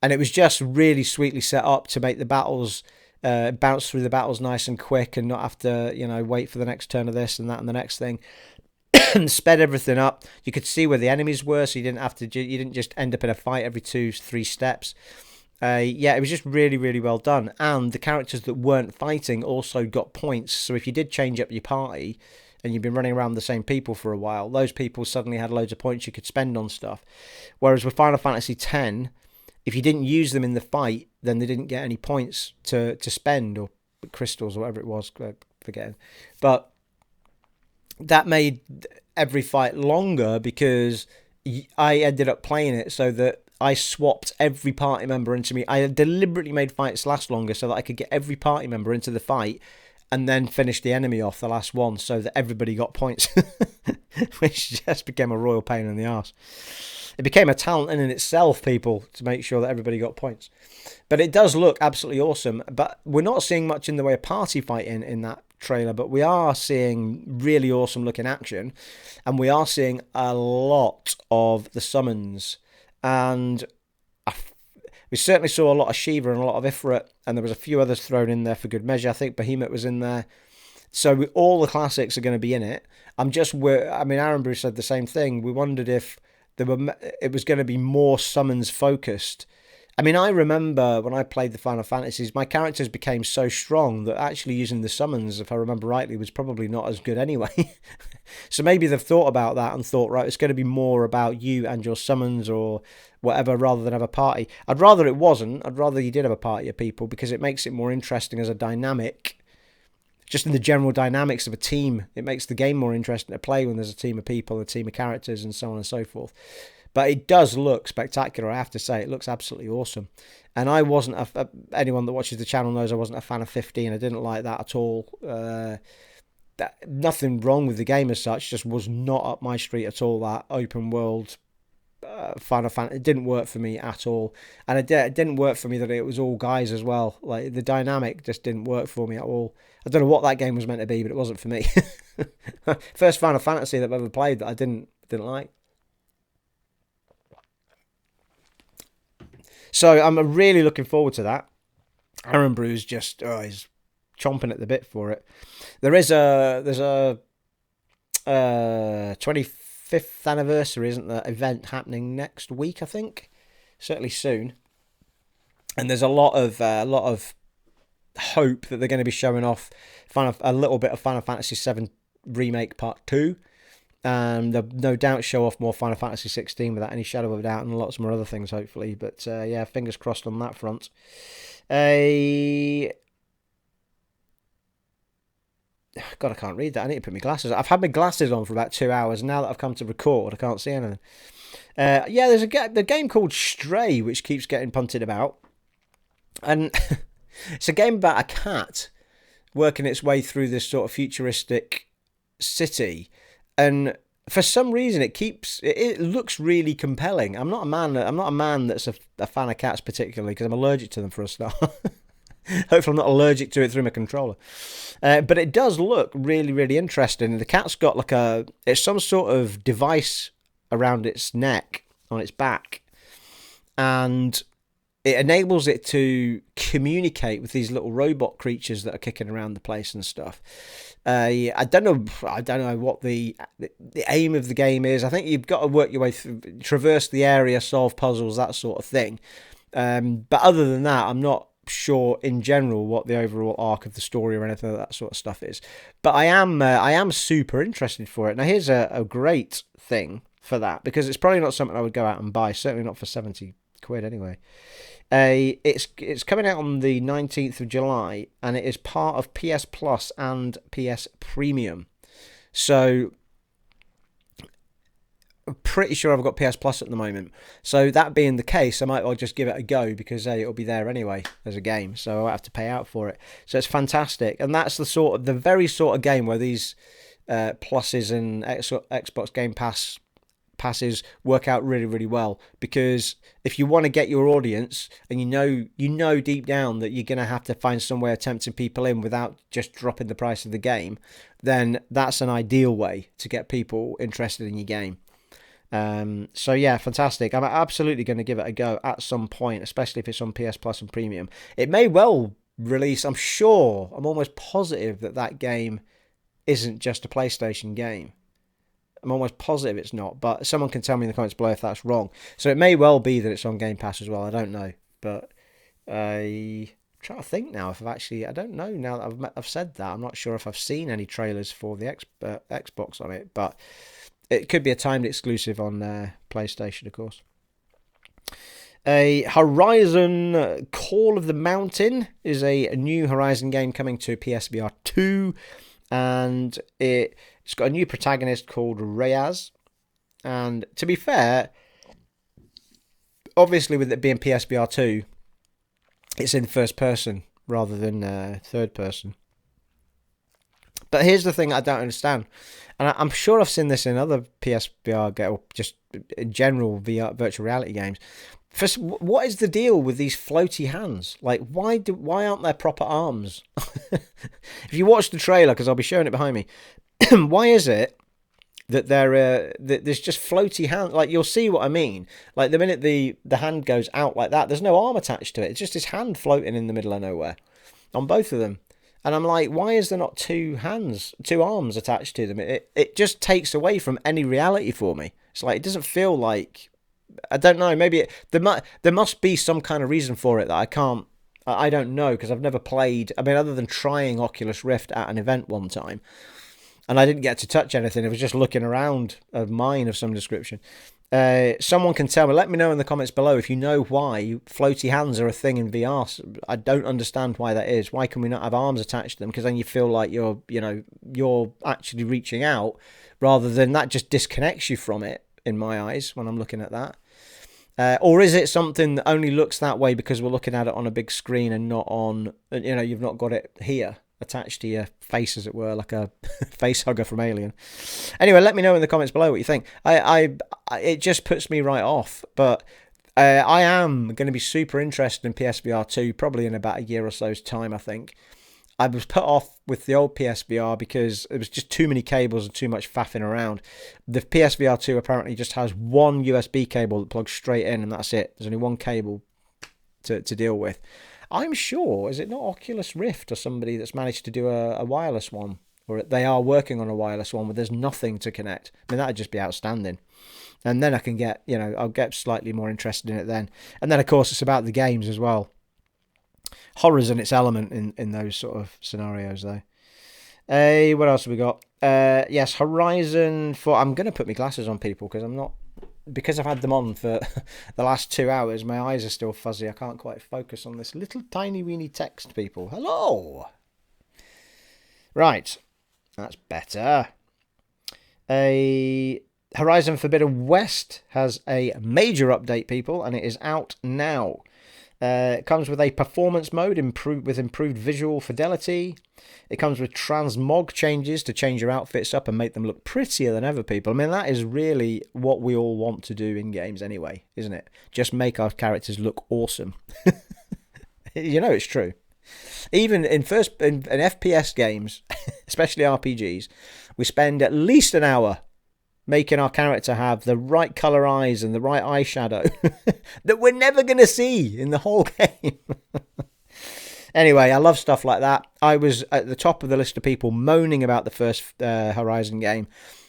And it was just really sweetly set up to make the battles bounce through the battles nice and quick, and not have to wait for the next turn of this and that and the next thing. And sped everything up. You could see where the enemies were, so you didn't just end up in a fight every 2-3 steps. It was just really, really well done. And the characters that weren't fighting also got points. So if you did change up your party and you've been running around the same people for a while, those people suddenly had loads of points you could spend on stuff. Whereas with Final Fantasy X, if you didn't use them in the fight, then they didn't get any points to spend, or crystals or whatever it was, forgetting. But that made every fight longer, because I ended up playing it so that I swapped every party member into me. I deliberately made fights last longer so that I could get every party member into the fight and then finish the enemy off, the last one, so that everybody got points, which just became a royal pain in the arse. It became a talent in itself, people, to make sure that everybody got points. But it does look absolutely awesome. But we're not seeing much in the way of party fighting in that trailer, but we are seeing really awesome looking action, and we are seeing a lot of the summons, and we certainly saw a lot of Shiva and a lot of Ifrit, and there was a few others thrown in there for good measure. I think Behemoth was in there. So all the classics are going to be in it. Aaron Brew said the same thing. We wondered if it was going to be more summons focused. I mean, I remember when I played the Final Fantasies, my characters became so strong that actually using the summons, if I remember rightly, was probably not as good anyway. So maybe they've thought about that and thought, right, it's going to be more about you and your summons or whatever, rather than have a party. I'd rather it wasn't. I'd rather you did have a party of people, because it makes it more interesting as a dynamic. Just in the general dynamics of a team, it makes the game more interesting to play when there's a team of people, a team of characters, and so on and so forth. But it does look spectacular, I have to say. It looks absolutely awesome. And I wasn't, anyone that watches the channel knows I wasn't a fan of 15. I didn't like that at all. Nothing wrong with the game as such, just was not up my street at all, that open world Final Fantasy. It didn't work for me at all. And it didn't work for me that it was all guys as well. Like, the dynamic just didn't work for me at all. I don't know what that game was meant to be, but it wasn't for me. First Final Fantasy that I've ever played that I didn't like. So I'm really looking forward to that. Aaron Brew's just he's chomping at the bit for it. There's a 25th anniversary, isn't there, event happening next week, I think, certainly soon. And there's a lot of hope that they're going to be showing off a little bit of Final Fantasy VII Remake Part 2. They'll no doubt show off more Final Fantasy 16 without any shadow of a doubt, and lots more other things, hopefully. But yeah, fingers crossed on that front. God, I can't read that. I need to put my glasses on. I've had my glasses on for about 2 hours. Now that I've come to record, I can't see anything. Yeah, there's the game called Stray, which keeps getting punted about. And it's a game about a cat working its way through this sort of futuristic city. And for some reason, it looks really compelling. I'm not a man that's a fan of cats particularly, because I'm allergic to them for a start. Hopefully I'm not allergic to it through my controller. But it does look really, really interesting. The cat's got it's some sort of device around its neck, on its back. And it enables it to communicate with these little robot creatures that are kicking around the place and stuff. I don't know what the aim of the game is. I think you've got to work your way through, traverse the area, solve puzzles, that sort of thing. But other than that, I'm not sure in general what the overall arc of the story or anything of that sort of stuff is. But I am super interested for it. Now here's a great thing for that, because it's probably not something I would go out and buy. Certainly not for 70 quid anyway. It's coming out on the 19th of July, and it is part of PS Plus and PS Premium. So I'm pretty sure I've got PS Plus at the moment. So that being the case, I might well just give it a go, because it'll be there anyway as a game, so I'll have to pay out for it. So it's fantastic, and that's the very sort of game where these pluses and Xbox Game passes work out really, really well, because if you want to get your audience, and you know deep down that you're going to have to find some way of tempting people in without just dropping the price of the game, then that's an ideal way to get people interested in your game. So yeah, fantastic. I'm absolutely going to give it a go at some point, especially if it's on PS Plus and Premium. It may well release, I'm almost positive that game isn't just a PlayStation game. I'm almost positive it's not, but someone can tell me in the comments below if that's wrong. So it may well be that it's on Game Pass as well. I don't know, but I'm trying to think now if I don't know now that I've said that. I'm not sure if I've seen any trailers for the Xbox on it, but it could be a timed exclusive on PlayStation, of course. A Horizon Call of the Mountain is a new Horizon game coming to PSVR 2, and it's got a new protagonist called Reyes. And to be fair, obviously with it being PSVR 2, it's in first person rather than third person. But here's the thing I don't understand, and I'm sure I've seen this in other PSVR or just in general VR virtual reality games. First, what is the deal with these floaty hands? Like, why aren't there proper arms? If you watch the trailer, because I'll be showing it behind me, why is it that there's just floaty hands? Like, you'll see what I mean. Like, the minute the hand goes out like that, there's no arm attached to it. It's just his hand floating in the middle of nowhere on both of them. And I'm like, why is there not two arms attached to them? It just takes away from any reality for me. It's like, it doesn't feel like, I don't know, maybe there must be some kind of reason for it that I don't know, because I've never played, I mean, other than trying Oculus Rift at an event one time, and I didn't get to touch anything. It was just looking around a mine of some description. Someone can tell me, let me know in the comments below if you know why floaty hands are a thing in VR. I don't understand why that is. Why can we not have arms attached to them? Because then you feel like you're actually reaching out, rather than that just disconnects you from it, in my eyes, when I'm looking at that. Or is it something that only looks that way because we're looking at it on a big screen and not on, you've not got it here attached to your face, as it were, like a face hugger from Alien. Anyway, let me know in the comments below what you think. It just puts me right off, but I am going to be super interested in PSVR 2 probably in about a year or so's time, I think. I was put off with the old PSVR because it was just too many cables and too much faffing around. The PSVR 2 apparently just has one USB cable that plugs straight in, and that's it. There's only one cable to deal with. I'm sure, is it not Oculus Rift or somebody that's managed to do a wireless one? Or they are working on a wireless one where there's nothing to connect. I mean, that would just be outstanding. And then I can get, I'll get slightly more interested in it then. And then, of course, it's about the games as well. Horror's in its element in those sort of scenarios, though. What else have we got? Yes, Horizon 4. I'm going to put my glasses on, people, because I've had them on for the last 2 hours. My eyes are still fuzzy. I can't quite focus on this little tiny weeny text, people. Hello! Right. That's better. Horizon Forbidden West has a major update, people, and it is out now. It comes with a performance mode with improved visual fidelity. It comes with transmog changes to change your outfits up and make them look prettier than ever, people. I mean, that is really what we all want to do in games anyway, isn't it? Just make our characters look awesome. It's true. Even in FPS games, especially RPGs, we spend at least an hour making our character have the right colour eyes and the right eyeshadow that we're never going to see in the whole game. Anyway, I love stuff like that. I was at the top of the list of people moaning about the first Horizon game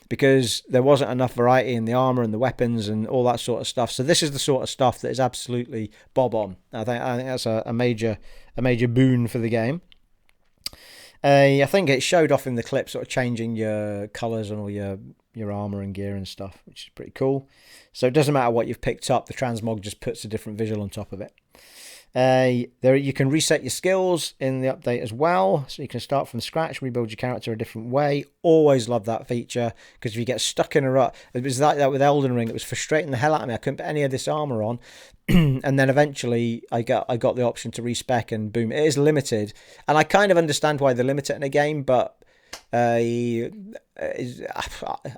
because there wasn't enough variety in the armour and the weapons and all that sort of stuff. So this is the sort of stuff that is absolutely bob on. I think that's a major boon for the game. I think it showed off in the clip, sort of changing your colours and all your armour and gear and stuff, which is pretty cool. So it doesn't matter what you've picked up, the transmog just puts a different visual on top of it. There you can reset your skills in the update as well, so you can start from scratch, rebuild your character a different way. Always love that feature, because if you get stuck in a rut, it was like that with Elden Ring. It was frustrating the hell out of me. I couldn't put any of this armour on, and then eventually I got the option to respec, and boom, it is limited. And I kind of understand why they limit it in a game, but I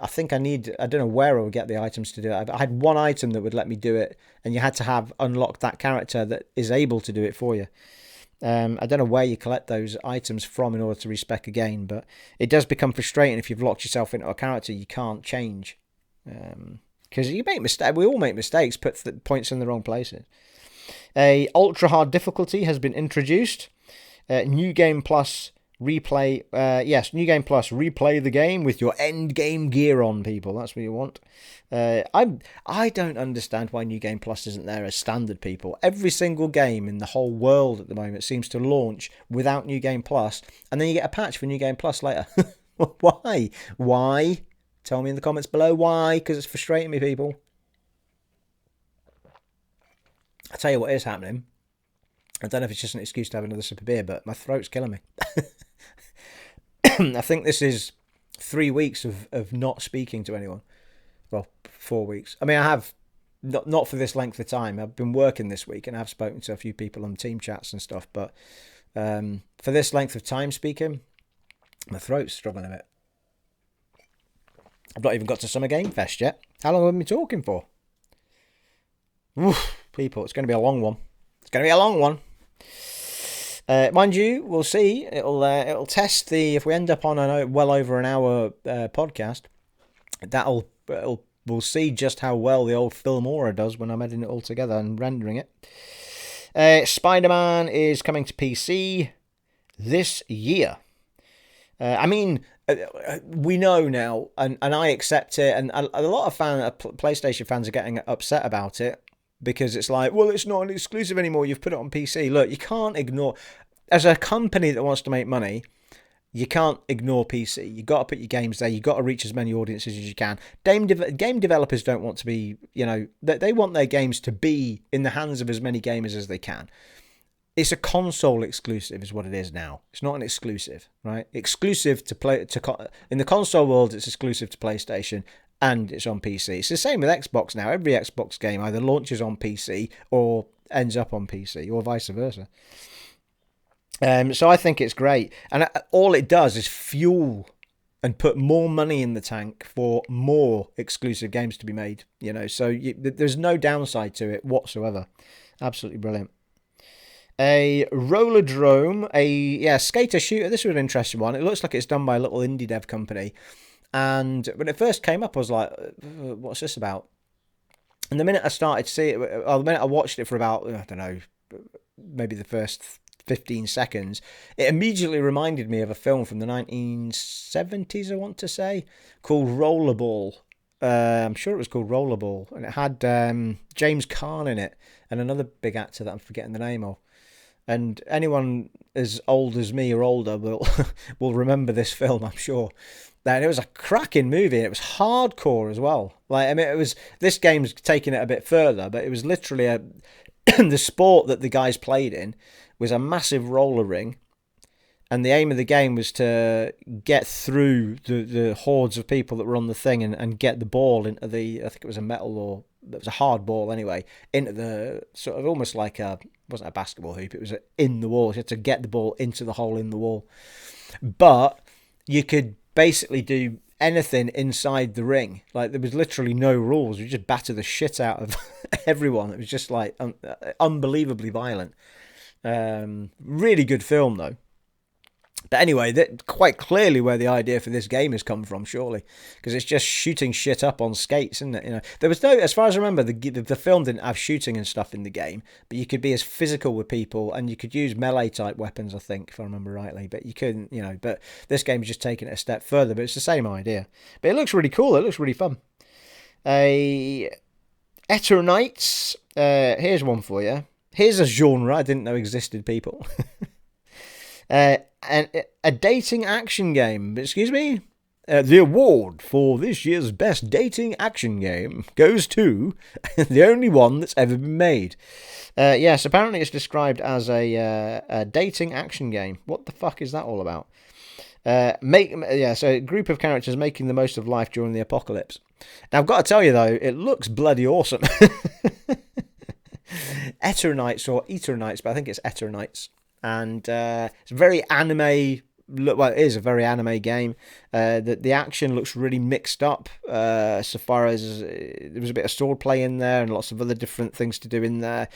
think I don't know where I would get the items to do it. I had one item that would let me do it, and you had to have unlocked that character that is able to do it for you. I don't know where you collect those items from in order to respec again, but it does become frustrating if you've locked yourself into a character you can't change. Because you make mistakes. We all make mistakes, put the points in the wrong places. A ultra hard difficulty has been introduced. New Game Plus replay. New Game Plus, replay the game with your end game gear on, people. That's what you want. I don't understand why New Game Plus isn't there as standard, people. Every single game in the whole world at the moment seems to launch without New Game Plus, and then you get a patch for New Game Plus later. Why? Tell me in the comments below why, because it's frustrating me, people. I'll tell you what is happening. I don't know if it's just an excuse to have another sip of beer, but my throat's killing me. I think this is 3 weeks of not speaking to anyone. Well, 4 weeks. I mean, I have, not for this length of time. I've been working this week, and I've spoken to a few people on team chats and stuff, but for this length of time speaking, My throat's struggling a bit. I've not even got to Summer Game Fest yet. How long have I been talking for? Oof, people, it's going to be a long one. It's going to be a long one. Mind you, we'll see. It'll test the, if we end up on a well over an hour podcast, we'll see just how well the old Filmora does when I'm editing it all together and rendering it. Spider-Man is coming to PC this year. We know now, and I accept it, and a lot of PlayStation fans are getting upset about it, because it's like, well, it's not an exclusive anymore, you've put it on PC. Look, you can't ignore, as a company that wants to make money, you can't ignore PC. You've got to put your games there. You've got to reach as many audiences as you can. Game developers don't want to be, they want their games to be in the hands of as many gamers as they can. It's a console exclusive is what it is now. It's not an exclusive, right? Exclusive in the console world, it's exclusive to PlayStation and it's on PC. It's the same with Xbox now. Every Xbox game either launches on PC or ends up on PC or vice versa. So I think it's great. And all it does is fuel and put more money in the tank for more exclusive games to be made. So there's no downside to it whatsoever. Absolutely brilliant. A Rollerdrome, skater shooter. This was an interesting one. It looks like it's done by a little indie dev company. And when it first came up, I was like, what's this about? And the minute I started to see it, the minute I watched it for about, I don't know, maybe the first 15 seconds, it immediately reminded me of a film from the 1970s, I want to say, called Rollerball. I'm sure it was called Rollerball. And it had James Caan in it and another big actor that I'm forgetting the name of. And anyone as old as me or older will remember this film, I'm sure. And it was a cracking movie. It was hardcore as well. This game's taking it a bit further, but it was literally the sport that the guys played in was a massive roller ring, and the aim of the game was to get through the hordes of people that were on the thing and get the ball into I think it was a metal, or it was a hard ball anyway, into the sort of almost like it wasn't a basketball hoop, it was in the wall. You had to get the ball into the hole in the wall. But you could basically do anything inside the ring. Like, there was literally no rules. You just batter the shit out of everyone. It was just like unbelievably violent. Really good film though. But anyway, that quite clearly where the idea for this game has come from, surely, because it's just shooting shit up on skates, isn't it? There was no, as far as I remember, the film didn't have shooting and stuff in the game, but you could be as physical with people, and you could use melee type weapons, I think, if I remember rightly. But you couldn't, But this game is just taking it a step further. But it's the same idea. But it looks really cool. It looks really fun. Eternights. Here's one for you. Here's a genre I didn't know existed, people. And a dating action game. Excuse me? The award for this year's best dating action game goes to the only one that's ever been made. Yes, apparently it's described as a dating action game. What the fuck is that all about? So a group of characters making the most of life during the apocalypse. Now, I've got to tell you, though, it looks bloody awesome. Eternights or Eternights, but I think it's Eternights. And it's very anime. Well, it is a very anime game. The action looks really mixed up. So far as there was a bit of swordplay in there and lots of other different things to do in there.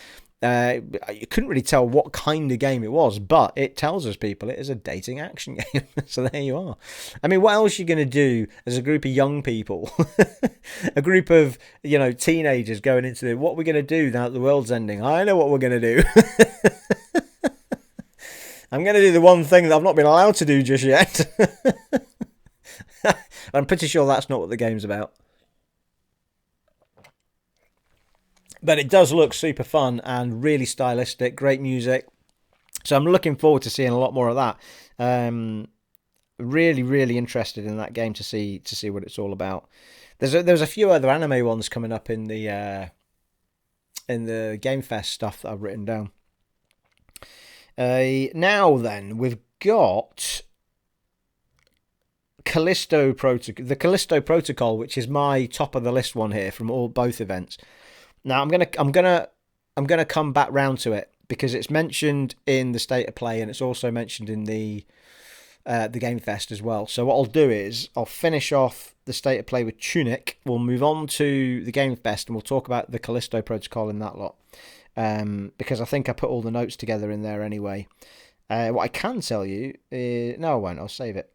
You couldn't really tell what kind of game it was, but it tells us, people, it is a dating action game. So there you are. I mean, what else are you going to do as a group of young people? A group of, teenagers going into what we're going to do now that the world's ending. I know what we're going to do. I'm going to do the one thing that I've not been allowed to do just yet. I'm pretty sure that's not what the game's about. But it does look super fun and really stylistic, great music. So I'm looking forward to seeing a lot more of that. Really, really interested in that game to see what it's all about. There's a few other anime ones coming up in the Game Fest stuff that I've written down. Now then, we've got Callisto Protocol, the Callisto Protocol, which is my top of the list one here from both events. Now I'm gonna come back round to it because it's mentioned in the State of Play and it's also mentioned in the the Game Fest as well. So what I'll do is I'll finish off the state of play with Tunic. We'll move on to the Game Fest and we'll talk about the Callisto Protocol in that lot. Because I think I put all the notes together in there anyway. What I can tell you is... No, I won't. I'll save it.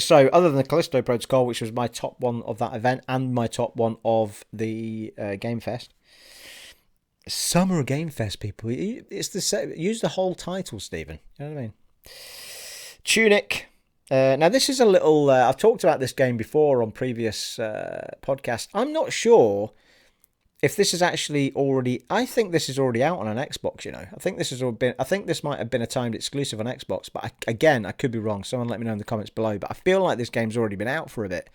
So other than the Callisto Protocol, which was my top one of that event and my top one of the Game Fest. Summer Game Fest, people. It's use the whole title, Stephen. You know what I mean? Tunic. Now, this is a little... I've talked about this game before on previous podcasts. I'm not sure if this is actually already... I think this is already out on an Xbox, you know. I think this might have been a timed exclusive on Xbox, but I could be wrong. Someone let me know in the comments below. But I feel like this game's already been out for a bit,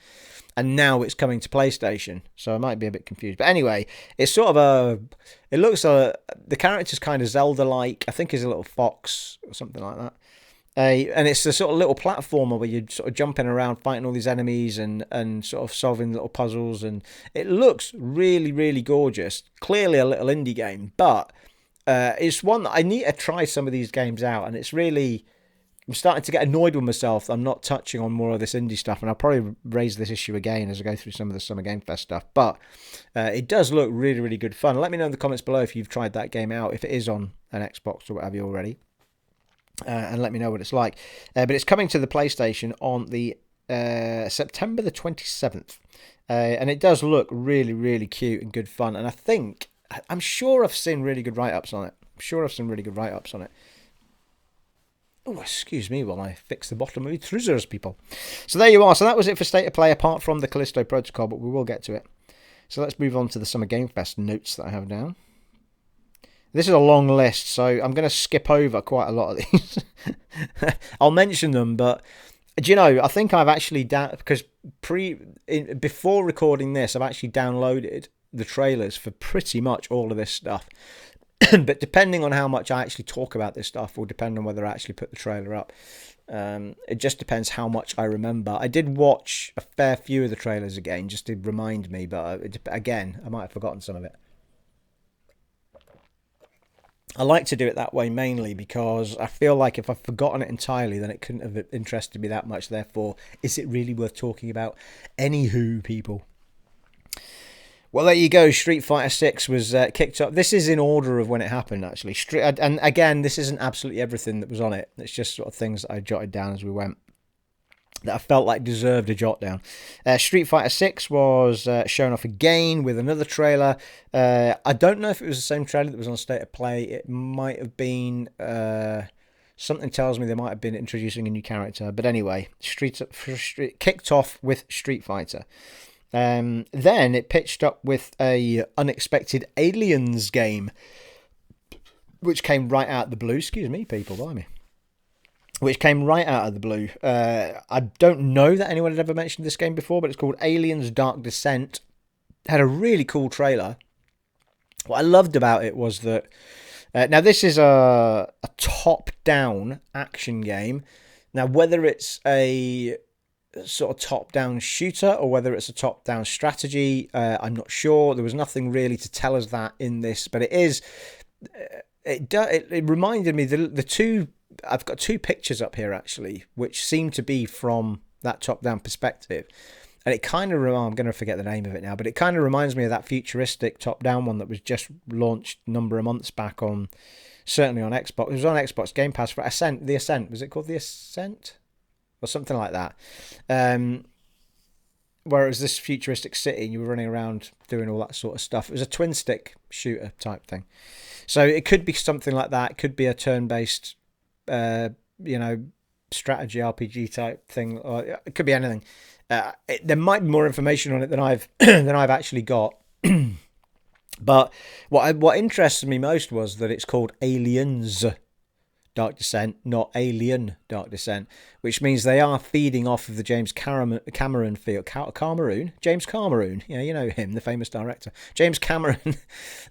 and now it's coming to PlayStation, so I might be a bit confused. But anyway, it's sort of it looks the character's kind of Zelda-like. I think he's a little fox or something like that. And it's a sort of little platformer where you're sort of jumping around, fighting all these enemies and sort of solving little puzzles. And it looks really, really gorgeous. Clearly a little indie game, but it's one that I need to try some of these games out. And it's really... I'm starting to get annoyed with myself that I'm not touching on more of this indie stuff. And I'll probably raise this issue again as I go through some of the Summer Game Fest stuff. But it does look really, really good fun. Let me know in the comments below if you've tried that game out, if it is on an Xbox or what have you already. And let me know what it's like. But it's coming to the PlayStation on the September the 27th. And it does look really, really cute and good fun. And I'm sure I've seen really good write-ups on it. Oh, excuse me while I fix the bottom of my trousers, people. So there you are. So that was it for State of Play, apart from the Callisto Protocol, but we will get to it. So let's move on to the Summer Game Fest notes that I have down. This is a long list, so I'm going to skip over quite a lot of these. I'll mention them, but do you know, I think I've actually because before recording this, I've actually downloaded the trailers for pretty much all of this stuff. But depending on how much I actually talk about this stuff will depend on whether I actually put the trailer up. It just depends how much I remember. I did watch a fair few of the trailers again, just to remind me, but again, I might have forgotten some of it. I like to do it that way mainly because I feel like if I've forgotten it entirely, then it couldn't have interested me that much. Therefore, is it really worth talking about? Anywho, people. Well, there you go. Street Fighter 6 was kicked up. This is in order of when it happened, actually. And again, this isn't absolutely everything that was on it. It's just sort of things that I jotted down as we went that I felt like deserved a jot down. Street Fighter 6 was shown off again with another trailer. I don't know if it was the same trailer that was on State of Play. It might have been... something tells me they might have been introducing a new character. But anyway, kicked off with Street Fighter. Then it pitched up with a unexpected Aliens game, which came right out of the blue. Excuse me, people, blimey. Which came right out of the blue. I don't know that anyone had ever mentioned this game before, but it's called Aliens Dark Descent. Had a really cool trailer. What I loved about it was that... now, this is a top-down action game. Now, whether it's a sort of top-down shooter or whether it's a top-down strategy, I'm not sure. There was nothing really to tell us that in this, but it is... It reminded me, the two... I've got two pictures up here, actually, which seem to be from that top-down perspective. And it kind of... I'm going to forget the name of it now, but it kind of reminds me of that futuristic top-down one that was just launched a number of months back on... Certainly on Xbox. It was on Xbox Game Pass for Ascent. The Ascent. Was it called The Ascent? Or something like that. Where it was this futuristic city and you were running around doing all that sort of stuff. It was a twin-stick shooter type thing. So it could be something like that. It could be a turn-based... strategy RPG type thing, or it could be anything. There might be more information on it than I've actually got. But what interested me most was that it's called Aliens Dark Descent, not Alien Dark Descent, which means they are feeding off of the James Cameron field. James Cameron, yeah, you know him, the famous director. James Cameron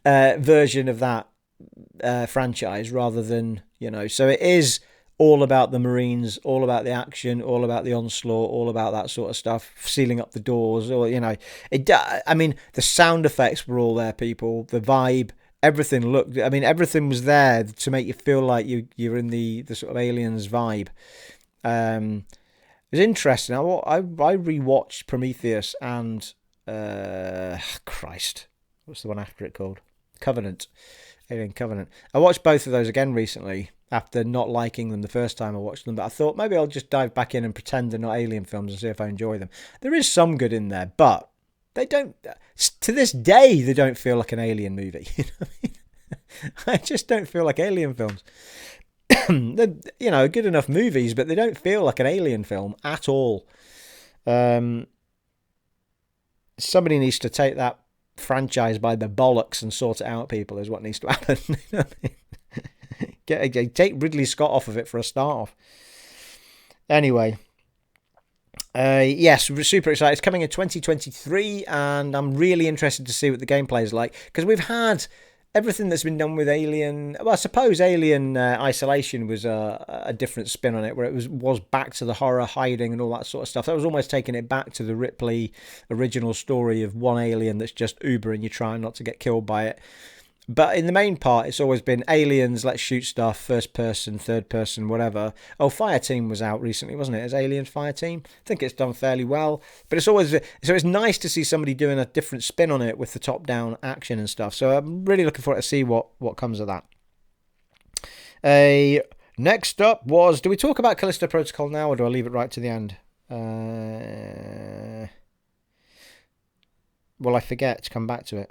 version of that franchise, rather than, so it is all about the Marines, all about the action, all about the onslaught, all about that sort of stuff, sealing up the doors, or, the sound effects were all there, people, the vibe, everything everything was there to make you feel like you're in the sort of Aliens vibe. It was interesting. I rewatched Prometheus and Christ, what's the one after it called? Covenant, Alien Covenant. I watched both of those again recently after not liking them the first time I watched them, but I thought maybe I'll just dive back in and pretend they're not Alien films and see if I enjoy them. There is some good in there, but they don't. To this day, they don't feel like an Alien movie. You know what I mean? I just don't feel like Alien films. They're, good enough movies, but they don't feel like an Alien film at all. Somebody needs to take that franchise by the bollocks and sort it out, people, is what needs to happen. You know what I mean? Take Ridley Scott off of it for a start off. Anyway, yes, we're super excited. It's coming in 2023, and I'm really interested to see what the gameplay is like, because we've had everything that's been done with Alien. Well, I suppose Alien Isolation was a different spin on it, where it was back to the horror, hiding, and all that sort of stuff. That was almost taking it back to the Ripley original story of one alien that's just uber and you're trying not to get killed by it. But in the main part, it's always been aliens, let's shoot stuff, first person, third person, whatever. Oh, Fireteam was out recently, wasn't it? As Alien Fireteam. I think it's done fairly well. But it's always, so it's nice to see somebody doing a different spin on it with the top-down action and stuff. So I'm really looking forward to see what comes of that. Next up was, do we talk about Callisto Protocol now, or do I leave it right to the end? Well, I forget to come back to it.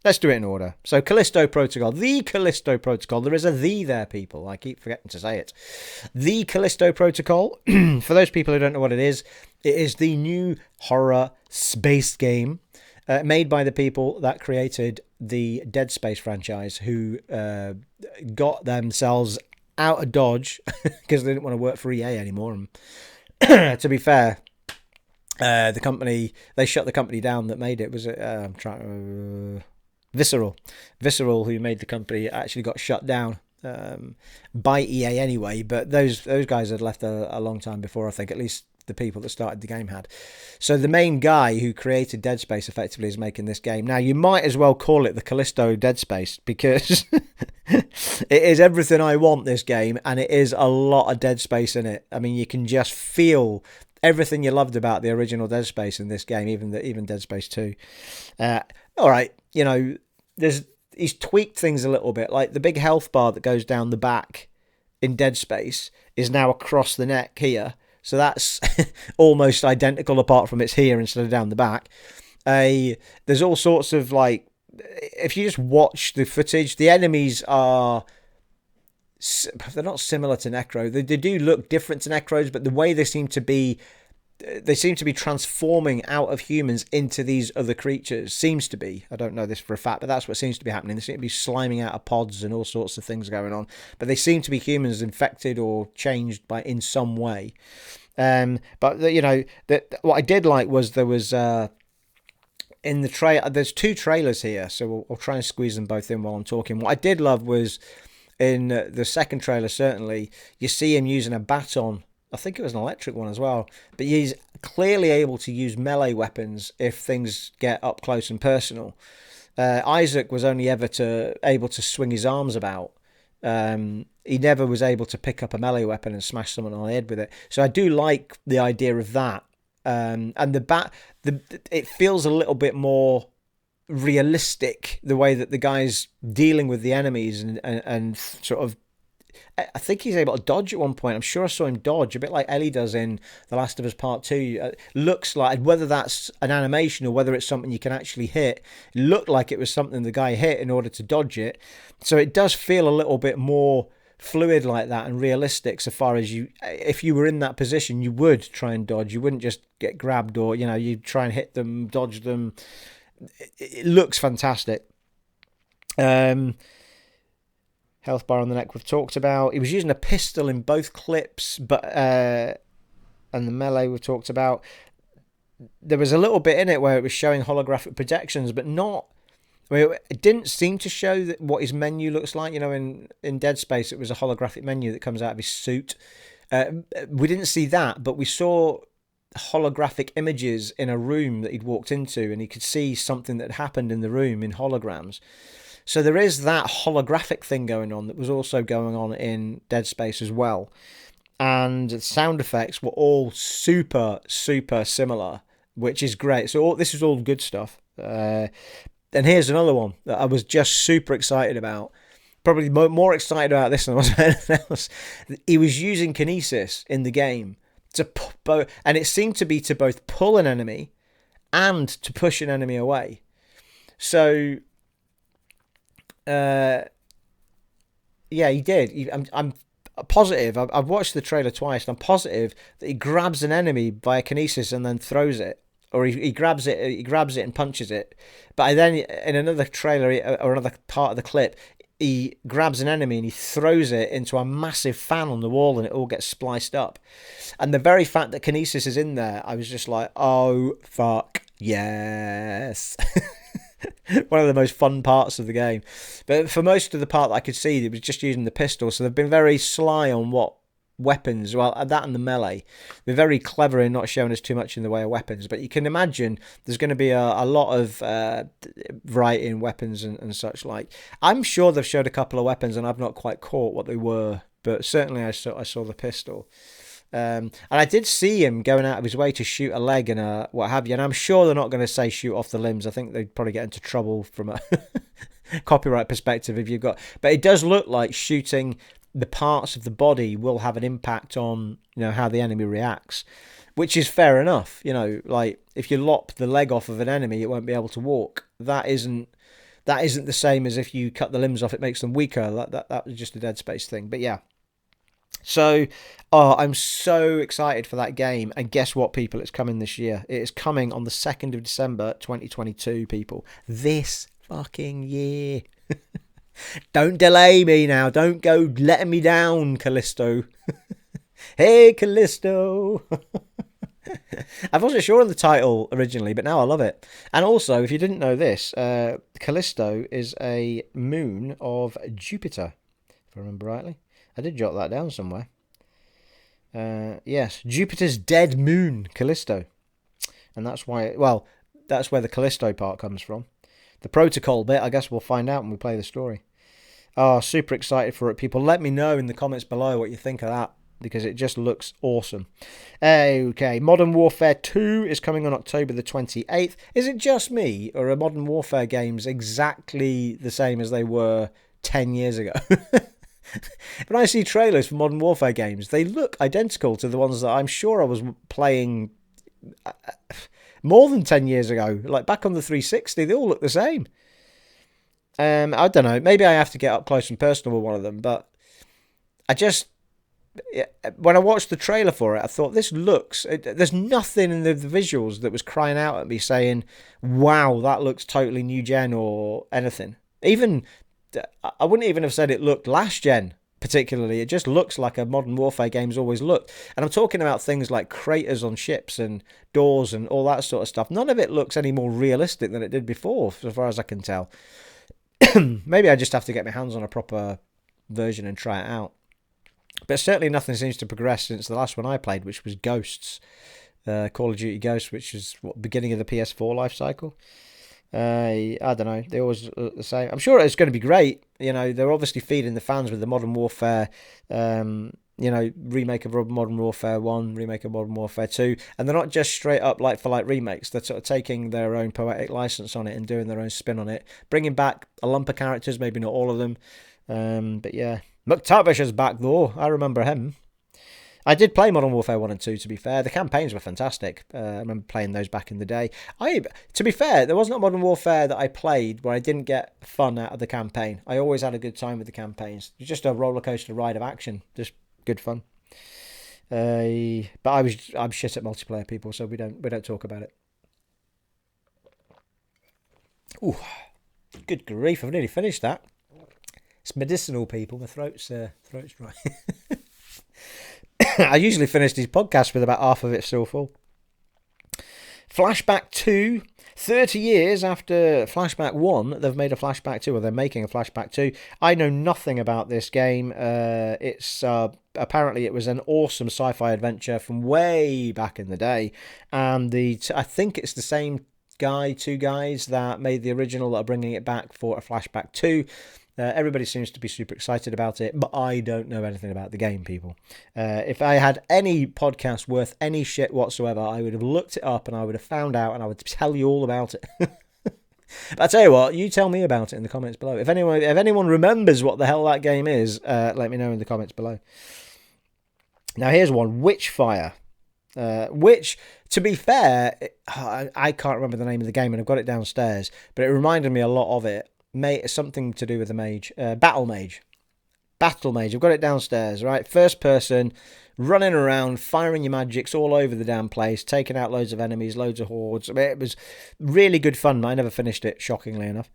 Let's do it in order. So, Callisto Protocol. The Callisto Protocol. There is a "the" there, people. I keep forgetting to say it. The Callisto Protocol. For those people who don't know what it is the new horror space game made by the people that created the Dead Space franchise, who got themselves out of Dodge because they didn't want to work for EA anymore. And to be fair, the company, they shut the company down that made it. Was it? I'm trying. Visceral, who made the company, actually got shut down by EA anyway. But those guys had left a long time before, I think. At least the people that started the game had. So the main guy who created Dead Space effectively is making this game. Now, you might as well call it the Callisto Dead Space, because it is everything I want, this game, and it is a lot of Dead Space in it. I mean, you can just feel everything you loved about the original Dead Space in this game, even Dead Space 2. All right, he's tweaked things a little bit. Like the big health bar that goes down the back in Dead Space is now across the neck here. So that's almost identical, apart from it's here instead of down the back. There's all sorts of, like, if you just watch the footage, the enemies are, they're not similar to Necro. They do look different to Necros, but the way they seem to be transforming out of humans into these other creatures. Seems to be. I don't know this for a fact, but that's what seems to be happening. They seem to be sliming out of pods and all sorts of things going on. But they seem to be humans infected or changed in some way. But what I did like was there was in the trailer. There's two trailers here, so we'll try and squeeze them both in while I'm talking. What I did love was in the second trailer. Certainly, you see him using a baton. I think it was an electric one as well. But he's clearly able to use melee weapons if things get up close and personal. Isaac was only ever able to swing his arms about. He never was able to pick up a melee weapon and smash someone on the head with it. So I do like the idea of that. And it feels a little bit more realistic, the way that the guy's dealing with the enemies and sort of, I think he's able to dodge at one point. I'm sure I saw him dodge, a bit like Ellie does in The Last of Us Part 2. Looks like, whether that's an animation or whether it's something you can actually hit, it looked like it was something the guy hit in order to dodge it. So it does feel a little bit more fluid like that and realistic, so far as if you were in that position, you would try and dodge. You wouldn't just get grabbed, or you'd try and hit them, dodge them. It looks fantastic. Health bar on the neck we've talked about. He was using a pistol in both clips, but and the melee we've talked about. There was a little bit in it where it was showing holographic projections, but not. I mean, it didn't seem to show what his menu looks like. In Dead Space, it was a holographic menu that comes out of his suit. We didn't see that, but we saw holographic images in a room that he'd walked into, and he could see something that happened in the room in holograms. So there is that holographic thing going on that was also going on in Dead Space as well. and the sound effects were all super, super similar, which is great. So this is all good stuff. And here's another one that I was just super excited about. Probably more excited about this than I was about anything else. He was using kinesis in the game and it seemed to be to both pull an enemy and to push an enemy away. So, yeah, he did. I'm positive. I've watched the trailer twice, and I'm positive that he grabs an enemy via kinesis and then throws it, or he grabs it and punches it. But then in another trailer or another part of the clip, he grabs an enemy and he throws it into a massive fan on the wall, and it all gets spliced up. And the very fact that kinesis is in there, I was just like, oh fuck yes. One of the most fun parts of the game. But for most of the part that I could see, it was just using the pistol. So they've been very sly on what weapons, well, that and the melee. They're very clever in not showing us too much in the way of weapons. But you can imagine there's going to be a lot of variety in weapons and such like. I'm sure they've showed a couple of weapons and I've not quite caught what they were. But certainly I saw the pistol. And I did see him going out of his way to shoot a leg and what have you. And I'm sure they're not going to say shoot off the limbs. I think they'd probably get into trouble from a copyright perspective if you've got. But it does look like shooting the parts of the body will have an impact on, how the enemy reacts, which is fair enough. Like if you lop the leg off of an enemy, it won't be able to walk. That isn't the same as if you cut the limbs off, it makes them weaker. That was just a Dead Space thing. But yeah. So, I'm so excited for that game. And guess what, people? It's coming this year. It is coming on the 2nd of December, 2022, people. This fucking year. Don't delay me now. Don't go letting me down, Callisto. Hey, Callisto. I wasn't sure on the title originally, but now I love it. And also, if you didn't know this, Callisto is a moon of Jupiter, if I remember rightly. I did jot that down somewhere. Yes, Jupiter's dead moon, Callisto. And that's why, that's where the Callisto part comes from. The protocol bit, I guess we'll find out when we play the story. Oh, super excited for it, people. Let me know in the comments below what you think of that, because it just looks awesome. Okay, Modern Warfare 2 is coming on October the 28th. Is it just me, or are Modern Warfare games exactly the same as they were 10 years ago? When I see trailers for Modern Warfare games, they look identical to the ones that I'm sure I was playing more than 10 years ago. Like back on the 360, they all look the same. I don't know. Maybe I have to get up close and personal with one of them, but when I watched the trailer for it, I thought there's nothing in the visuals that was crying out at me saying, wow, that looks totally new gen or anything. I wouldn't even have said it looked last gen particularly. It just looks like a Modern Warfare game's always looked. And I'm talking about things like craters on ships and doors and all that sort of stuff. None of it looks any more realistic than it did before, as far as I can tell. Maybe I just have to get my hands on a proper version and try it out. But certainly nothing seems to progress since the last one I played, which was Ghosts. Call of Duty Ghosts, which is beginning of the PS4 life cycle. I don't know. They always look the same. I'm sure it's going to be great. They're obviously feeding the fans with the Modern Warfare, remake of Modern Warfare 1, remake of Modern Warfare 2. And they're not just straight up like-for-like remakes. They're sort of taking their own poetic license on it and doing their own spin on it. Bringing back a lump of characters, maybe not all of them. But yeah. McTavish is back, though. I remember him. I did play Modern Warfare 1 and 2, to be fair. The campaigns were fantastic. I remember playing those back in the day. To be fair, there wasn't a Modern Warfare that I played where I didn't get fun out of the campaign. I always had a good time with the campaigns. It was just a roller coaster ride of action. Just good fun. But I'm shit at multiplayer, people, so we don't talk about it. Ooh, good grief! I've nearly finished that. It's medicinal, people. My throat's dry. I usually finish these podcasts with about half of it still full. Flashback 2, 30 years after Flashback 1, they've made a Flashback 2, or they're making a Flashback 2. I know nothing about this game. It's apparently it was an awesome sci-fi adventure from way back in the day, and I think it's the same two guys that made the original that are bringing it back for a Flashback 2. Everybody seems to be super excited about it, but I don't know anything about the game, people. If I had any podcast worth any shit whatsoever, I would have looked it up and I would have found out and I would tell you all about it. But I tell you what, you tell me about it in the comments below. If anyone remembers what the hell that game is, let me know in the comments below. Now here's one, Witchfire. Which, to be fair, I can't remember the name of the game and I've got it downstairs, but it reminded me a lot of it. Something to do with the mage. Battle Mage. I've got it downstairs, right? First person, running around, firing your magics all over the damn place, taking out loads of enemies, loads of hordes. I mean, it was really good fun. I never finished it, shockingly enough.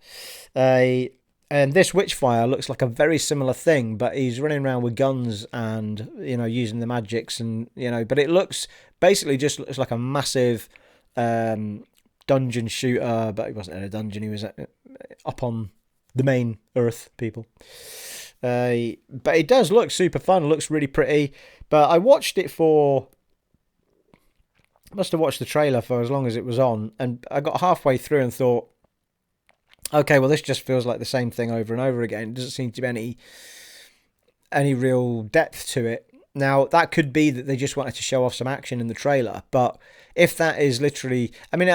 And this Witchfire looks like a very similar thing, but he's running around with guns and, using the magics and, but it basically just looks like a massive dungeon shooter, but he wasn't in a dungeon, he was up on the main Earth, people. But it does look super fun, looks really pretty, but I must have watched the trailer for as long as it was on, and I got halfway through and thought, okay, well, this just feels like the same thing over and over again. It doesn't seem to be any real depth to it. Now, that could be that they just wanted to show off some action in the trailer, but if that is literally... I mean,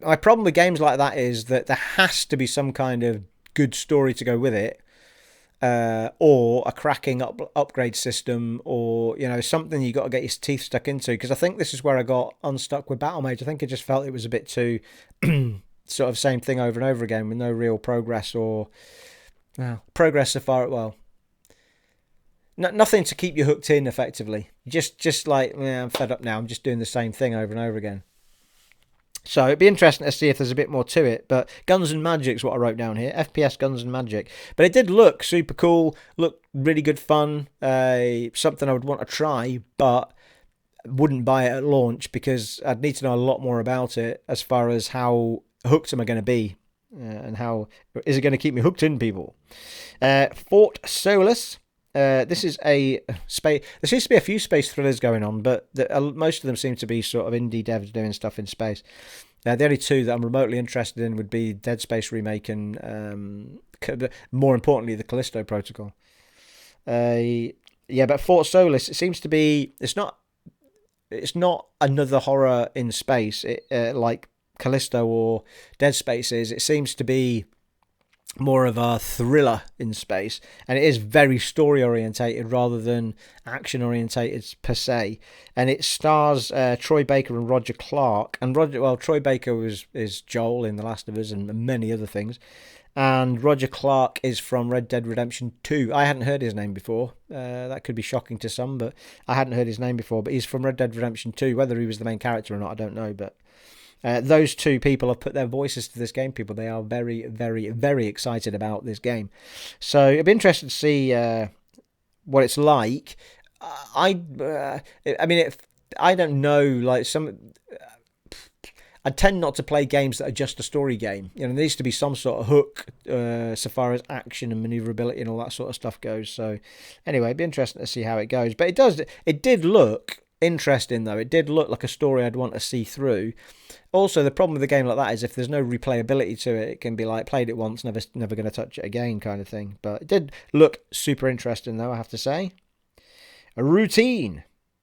my problem with games like that is that there has to be some kind of good story to go with it, or a cracking upgrade system, or, something you got to get your teeth stuck into, because I think this is where I got unstuck with Battle Mage. I think I just felt it was a bit too... sort of same thing over and over again with no real progress or progress so far. Well, nothing to keep you hooked in effectively. Just like, I'm fed up now. I'm just doing the same thing over and over again. So it'd be interesting to see if there's a bit more to it. But Guns and Magic's what I wrote down here. FPS Guns and Magic. But it did look super cool. Looked really good fun. Something I would want to try, but wouldn't buy it at launch because I'd need to know a lot more about it as far as how hooked am I going to be, and how is it going to keep me hooked in, people. Fort Solis. This is a space. There seems to be a few space thrillers going on, but most of them seem to be sort of indie devs doing stuff in space. The only two that I'm remotely interested in would be Dead Space Remake and, more importantly, the Callisto Protocol. But Fort Solis, it seems to be. It's not another horror in space, like Callisto or Dead Space is. It seems to be more of a thriller in space, and it is very story orientated rather than action orientated per se. And it stars Troy Baker and Roger Clark. And Troy Baker is Joel in The Last of Us and many other things. And Roger Clark is from Red Dead Redemption 2. I hadn't heard his name before. That could be shocking to some, but I hadn't heard his name before. But he's from Red Dead Redemption 2. Whether he was the main character or not, I don't know. But those two people have put their voices to this game, people. They are very, very, very excited about this game. So it'd be interesting to see what it's like. I don't know, like I tend not to play games that are just a story game. There needs to be some sort of hook so far as action and maneuverability and all that sort of stuff goes. So anyway, it'd be interesting to see how it goes. But it did look interesting, though. It did look like a story I'd want to see through. Also, the problem with a game like that is if there's no replayability to it, it can be like played it once, never going to touch it again kind of thing. But it did look super interesting, though, I have to say. A Routine.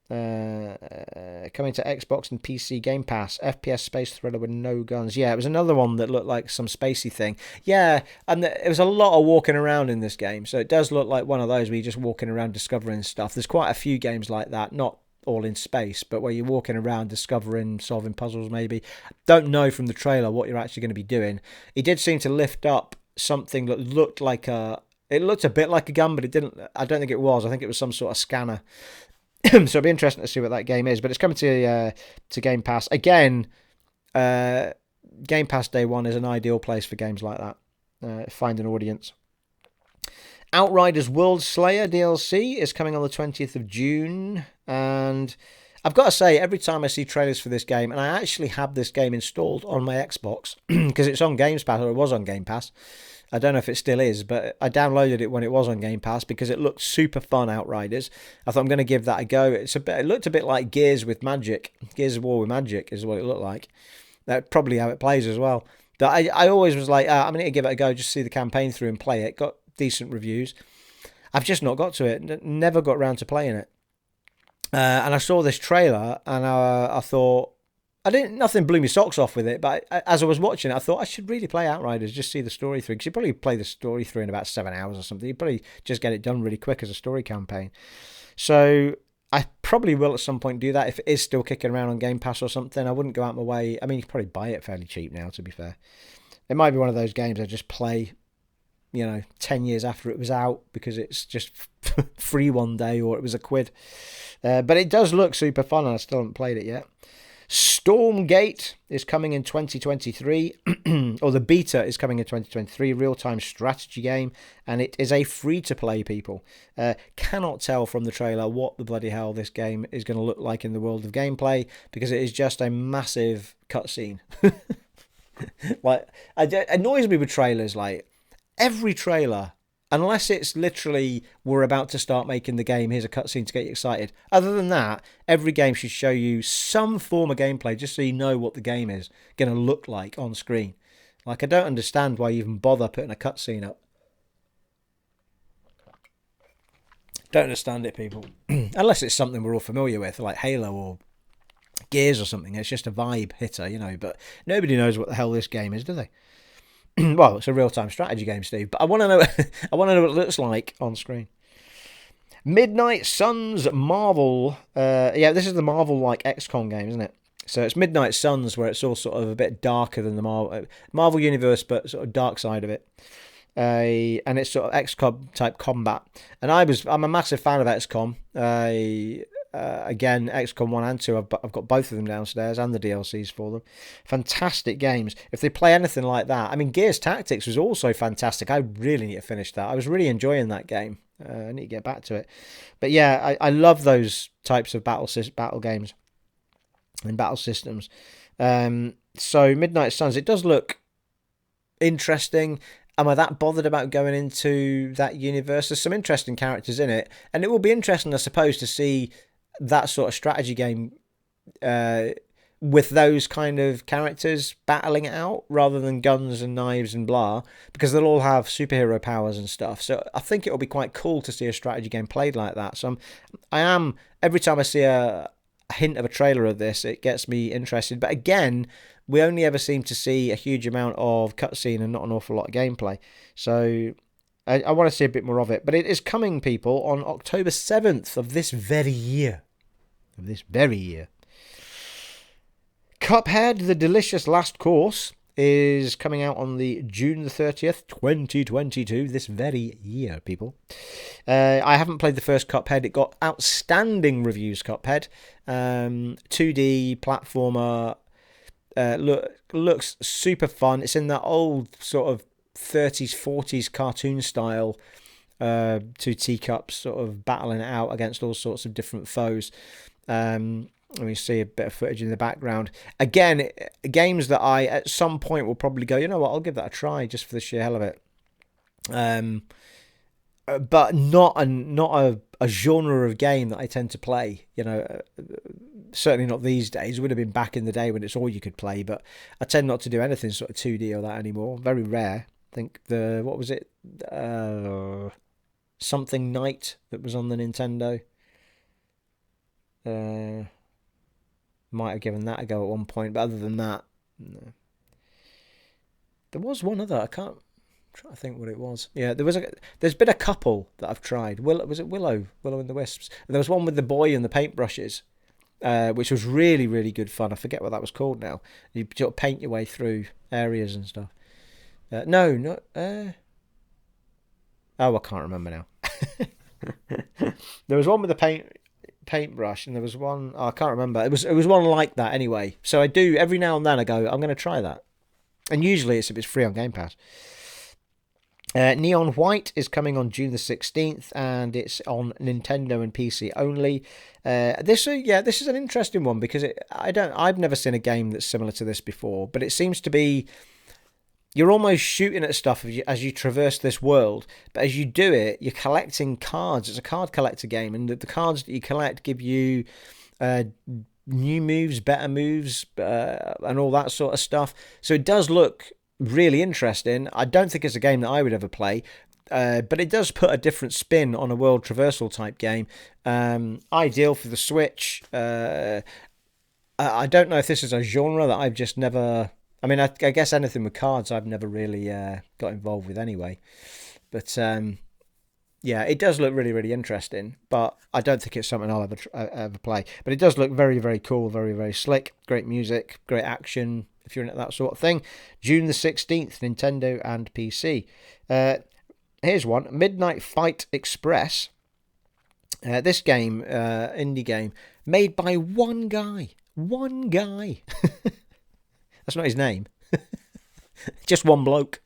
Coming to Xbox and PC Game Pass, FPS space thriller with no guns. Yeah, it was another one that looked like some spacey thing. Yeah, and there was a lot of walking around in this game, so it does look like one of those where you're just walking around discovering stuff. There's quite a few games like that, not all in space, but where you're walking around discovering, solving puzzles maybe. Don't know from the trailer what you're actually going to be doing. It did seem to lift up something that looked like it looked a bit like a gun, but it didn't. I don't think it was. I think it was some sort of scanner. So it'll be interesting to see what that game is. But it's coming to Game Pass. Again, Game Pass Day 1 is an ideal place for games like that. Find an audience. Outriders Worldslayer DLC is coming on the 20th of June. And I've got to say, every time I see trailers for this game, and I actually have this game installed on my Xbox, because it's on Game Pass, or it was on Game Pass. I don't know if it still is, but I downloaded it when it was on Game Pass because it looked super fun, Outriders. I thought I'm going to give that a go. It looked a bit like Gears with Magic. Gears of War with Magic is what it looked like. That's probably how it plays as well. that I always was like, I'm going to give it a go, just see the campaign through and play it. Got decent reviews. I've just not got to it. Never got around to playing it. And I saw this trailer, and I thought, nothing blew me socks off with it, but as I was watching it, I thought I should really play Outriders, just see the story through, because you probably play the story through in about 7 hours or something. You probably just get it done really quick as a story campaign. So I probably will at some point do that if it is still kicking around on Game Pass or something. I wouldn't go out my way. I mean, you can probably buy it fairly cheap now, to be fair. It might be one of those games I just play, 10 years after it was out because it's just free one day, or it was £1. But it does look super fun, and I still haven't played it yet. Stormgate is coming in 2023, or the beta is coming in 2023, real-time strategy game, and it is a free-to-play, people. Cannot tell from the trailer what the bloody hell this game is going to look like in the world of gameplay, because it is just a massive cutscene. Like, it annoys me with trailers, like, every trailer, unless it's literally, we're about to start making the game, here's a cutscene to get you excited. Other than that, every game should show you some form of gameplay just so you know what the game is going to look like on screen. Like, I don't understand why you even bother putting a cutscene up. Don't understand it, people. Unless it's something we're all familiar with, like Halo or Gears or something. It's just a vibe hitter, but nobody knows what the hell this game is, do they? Well, it's a real-time strategy game, Steve, but I want to know what it looks like on screen. Midnight Suns Marvel. This is the Marvel-like XCOM game, isn't it? So it's Midnight Suns, where it's all sort of a bit darker than the Marvel universe, but sort of dark side of it. And it's sort of XCOM type combat. And I'm a massive fan of XCOM. Again, XCOM 1 and 2, I've got both of them downstairs and the DLCs for them. Fantastic games. If they play anything like that, I mean, Gears Tactics was also fantastic. I really need to finish that. I was really enjoying that game. I need to get back to it. But yeah, I love those types of battle games and battle systems. So Midnight Suns, it does look interesting. Am I that bothered about going into that universe? There's some interesting characters in it, and it will be interesting, I suppose, to see that sort of strategy game with those kind of characters battling it out rather than guns and knives and blah, because they'll all have superhero powers and stuff. So I think it'll be quite cool to see a strategy game played like that. So I am every time I see a hint of a trailer of this, it gets me interested. But again, we only ever seem to see a huge amount of cutscene and not an awful lot of gameplay. So I want to see a bit more of it. But it is coming, people, on October 7th of this very year. Cuphead, The Delicious Last Course, is coming out on the June the 30th, 2022, this very year, people. I haven't played the first Cuphead. It got outstanding reviews, Cuphead. 2D platformer. Looks super fun. It's in that old sort of 30s, 40s cartoon style. Two teacups sort of battling it out against all sorts of different foes. Let me see a bit of footage in the background. Again, games that I, at some point, will probably go, you know what, I'll give that a try just for the sheer hell of it. But not a genre of game that I tend to play. Certainly not these days. It would have been back in the day when it's all you could play. But I tend not to do anything sort of 2D or that anymore. Very rare. I think what was it? Something Night that was on the Nintendo. Might have given that a go at one point, but other than that, no. There was one other. I'm trying to think what it was. Yeah, there's been a couple that I've tried. Was it Willow and the Wisps? And there was one with the boy and the paintbrushes, which was really, really good fun. I forget what that was called now. You sort of paint your way through areas and stuff. I can't remember now. There was one with the paintbrush, and there was one, I can't remember. It was one like that anyway. So I do every now and then I go, I'm going to try that, and usually it's free on Game Pass. Neon White is coming on June the 16th, and it's on Nintendo and PC only. This is an interesting one because I've never seen a game that's similar to this before, but it seems to be, you're almost shooting at stuff as you traverse this world, but as you do it, you're collecting cards. It's a card collector game, and the cards that you collect give you new moves, better moves, and all that sort of stuff. So it does look really interesting. I don't think it's a game that I would ever play, but it does put a different spin on a world traversal type game. Ideal for the Switch. I don't know if this is a genre that I've just never... I mean, I guess anything with cards I've never really got involved with anyway. But yeah, it does look really, really interesting. But I don't think it's something I'll ever play. But it does look very, very cool, very, very slick. Great music, great action, if you're into that sort of thing. June the 16th, Nintendo and PC. Here's one, Midnight Fight Express. This game, indie game, made by one guy. One guy. That's not his name. Just one bloke.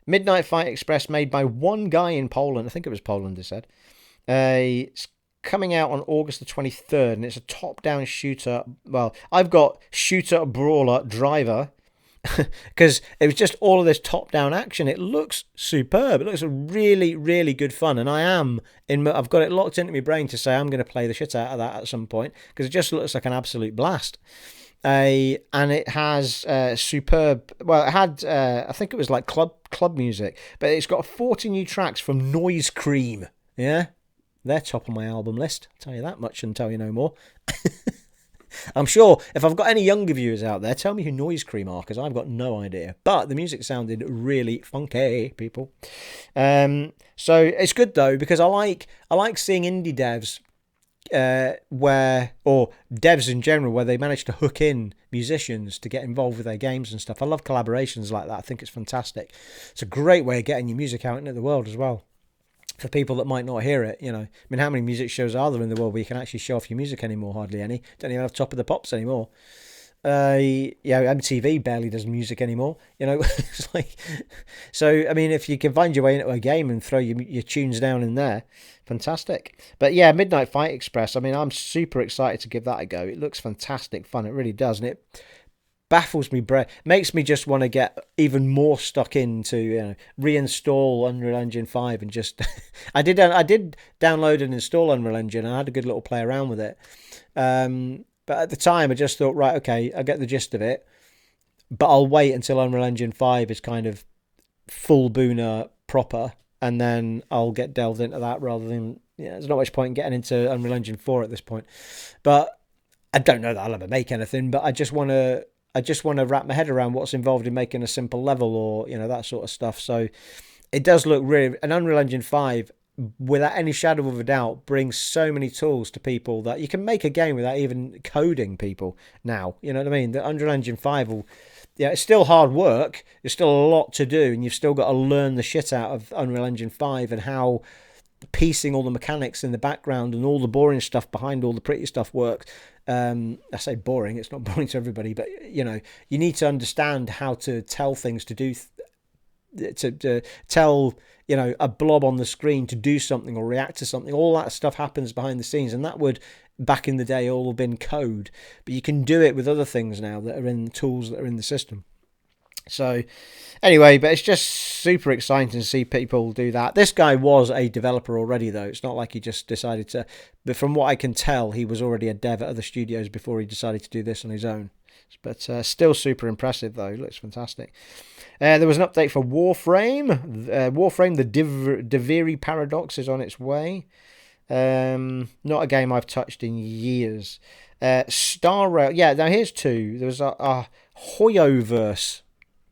Midnight Fight Express, made by one guy in Poland. I think it was Poland, they said. It's coming out on August the 23rd, and it's a top-down shooter. Well, I've got shooter, brawler, driver, because it was just all of this top-down action. It looks superb. It looks really, really good fun, and I've got it locked into my brain to say I'm going to play the shit out of that at some point, because it just looks like an absolute blast. And it has superb... Well, it had, I think it was like club music, but it's got 40 new tracks from Noise Cream. Yeah? They're top on my album list. I'll tell you that much and tell you no more. I'm sure if I've got any younger viewers out there, tell me who Noise Cream are, because I've got no idea. But the music sounded really funky, people. So it's good though, because I like seeing indie devs or devs in general, where they manage to hook in musicians to get involved with their games and stuff. I love collaborations like that. I think it's fantastic. It's a great way of getting your music out into the world as well. For people that might not hear it, you know. I mean, how many music shows are there in the world where you can actually show off your music anymore? Hardly any. Don't even have Top of the Pops anymore. MTV barely does music anymore. You know, it's like... So, I mean, if you can find your way into a game and throw your tunes down in there, fantastic. But yeah, Midnight Fight Express, I mean, I'm super excited to give that a go. It looks fantastic fun. It really does. And it baffles me, makes me just want to get even more stuck into, reinstall Unreal Engine 5 and just... I did download and install Unreal Engine, and I had a good little play around with it. But at the time, I just thought, right, okay, I get the gist of it, but I'll wait until Unreal Engine 5 is kind of full booner proper, and then I'll get delved into that rather than... there's not much point in getting into Unreal Engine 4 at this point. But I don't know that I'll ever make anything, but I just want to wrap my head around what's involved in making a simple level, or, that sort of stuff. So it does look really... An Unreal Engine 5, without any shadow of a doubt, brings so many tools to people that you can make a game without even coding people now. You know what I mean? The Unreal Engine 5 will... it's still hard work. There's still a lot to do, and you've still got to learn the shit out of Unreal Engine 5 and how piecing all the mechanics in the background and all the boring stuff behind all the pretty stuff works. I say boring, it's not boring to everybody, but you need to understand how to tell things to tell a blob on the screen to do something or react to something. All that stuff happens behind the scenes, and that would back in the day all have been code, but you can do it with other things now that are in tools that are in the system. So anyway, but it's just super exciting to see people do that. This guy was a developer already, though. It's not like he just decided to... But from what I can tell, he was already a dev at other studios before he decided to do this on his own. But still super impressive, though. It looks fantastic. There was an update for Warframe. Warframe, the Deviri Paradox is on its way. Not a game I've touched in years. Star Rail... Yeah, now here's two. There was a Hoyoverse.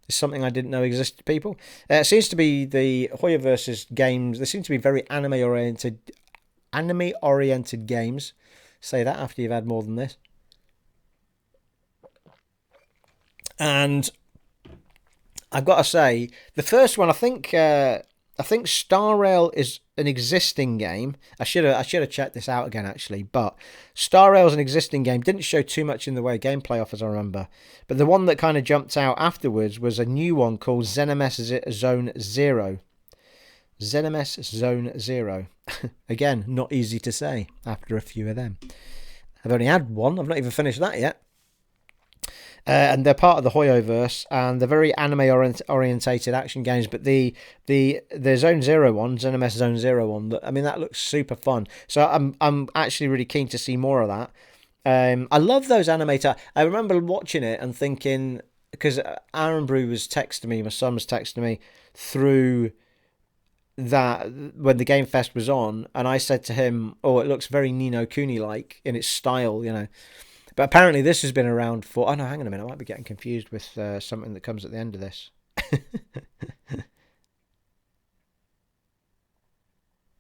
Is something I didn't know existed, people. It seems to be the Hoyoverse's games. They seem to be very anime-oriented games. Say that after you've had more than this. And I've got to say, the first one, I think Star Rail is an existing game. I should have checked this out again, actually. But Star Rail is an existing game. Didn't show too much in the way of gameplay off, as I remember. But the one that kind of jumped out afterwards was a new one called Zenless Zone Zero. Zenless Zone Zero. Again, not easy to say after a few of them. I've only had one. I've not even finished that yet. And they're part of the Hoyoverse, and they're very anime-orientated action games. But the Zone Zero one, ZeniMax Zone Zero one, I mean, that looks super fun. So I'm actually really keen to see more of that. I love those animator. I remember watching it and thinking, because Aaron Brew was texting me, my son was texting me through that when the Game Fest was on, and I said to him, "Oh, it looks very Ni no Kuni like in its style, you know." But apparently, this has been around for. Oh no, hang on a minute, I might be getting confused with something that comes at the end of this.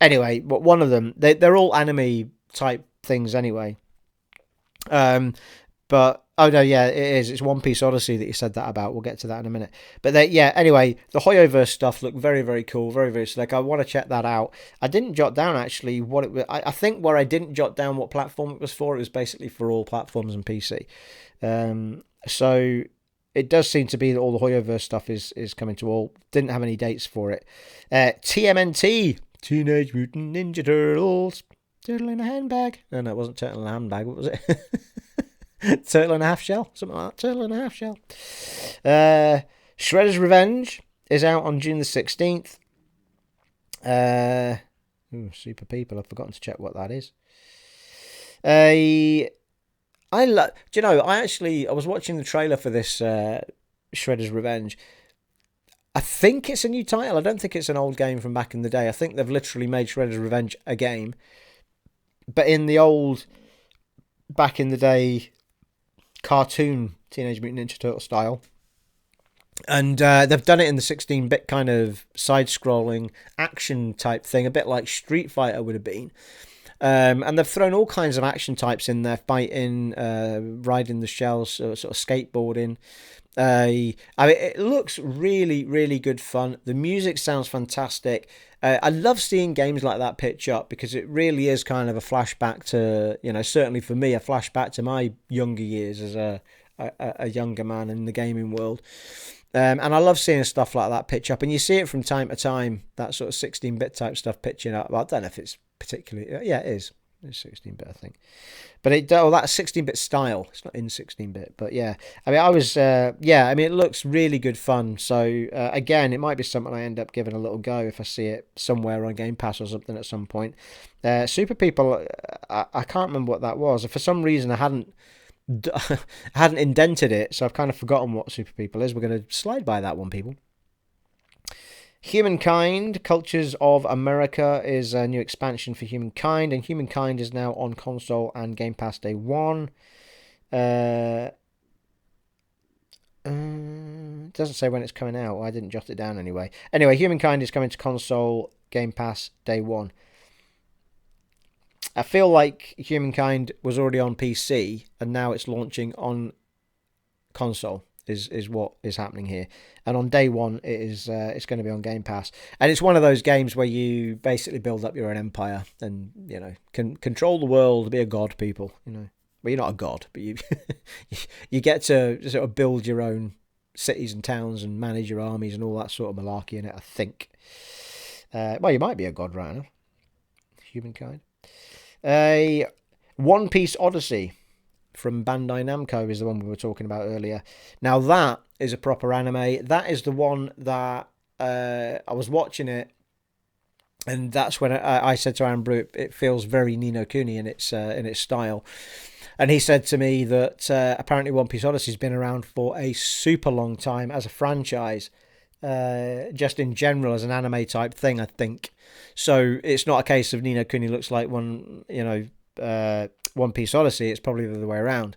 Anyway, but one of them, they're all anime type things anyway. Um, but oh no, yeah, it is. It's One Piece Odyssey that you said that about. We'll get to that in a minute. But yeah, anyway, the Hoyoverse stuff looked very, very cool, very, very slick. I want to check that out. I didn't jot down actually what it was. I think where I didn't jot down what platform it was for, it was basically for all platforms and PC. So it does seem to be that all the Hoyoverse stuff is coming to all. Didn't have any dates for it. TMNT, Teenage Mutant Ninja Turtles. Turtle in a handbag. No, it wasn't turtle in a handbag. What was it? Turtle and a half shell, something like that. Turtle and a half shell. Shredder's Revenge is out on June the 16th. Super People. I've forgotten to check what that is. Do you know? I was watching the trailer for this Shredder's Revenge. I think it's a new title. I don't think it's an old game from back in the day. I think they've literally made Shredder's Revenge a game, but in the old, back in the day, cartoon Teenage Mutant Ninja Turtle style. And they've done it in the 16-bit kind of side-scrolling action type thing, a bit like Street Fighter would have been. And they've thrown all kinds of action types in there, fighting, riding the shells, sort of skateboarding. I mean, it looks really, really good fun. The music sounds fantastic. I love seeing games like that pitch up because it really is kind of a flashback to, you know, certainly for me, a flashback to my younger years as a younger man in the gaming world. And I love seeing stuff like that pitch up. And you see it from time to time, that sort of 16-bit type stuff pitching up. Well, I don't know if it's particularly... Yeah, it is. It's 16-bit, I think. But that 16-bit style. It's not in 16-bit, but yeah. I mean, I mean, it looks really good fun. So, again, it might be something I end up giving a little go if I see it somewhere on Game Pass or something at some point. Super People, I can't remember what that was. For some reason, I hadn't indented it, so I've kind of forgotten what Super People is. We're going to slide by that one, people. Humankind, Cultures of America is a new expansion for Humankind, and Humankind is now on console and Game Pass day one. It doesn't say when it's coming out. I didn't jot it down anyway. Anyway, Humankind is coming to console, Game Pass day one. I feel like Humankind was already on PC, and now it's launching on console. Is what is happening here, and on day one it's going to be on Game Pass, and it's one of those games where you basically build up your own empire and, you know, can control the world, be a god, people, you know. Well, you're not a god, but you you get to sort of build your own cities and towns and manage your armies and all that sort of malarkey in it, I think. Well, you might be a god right now. Humankind. One Piece Odyssey from Bandai Namco is the one we were talking about earlier. Now that is a proper anime. That is the one that I was watching it, and that's when I said to Aaron Brew, it feels very Ni no Kuni in its style. And he said to me that apparently One Piece Odyssey has been around for a super long time as a franchise, just in general as an anime type thing, I think. So it's not a case of Ni no Kuni looks like one, you know, One Piece Odyssey. It's probably the other way around.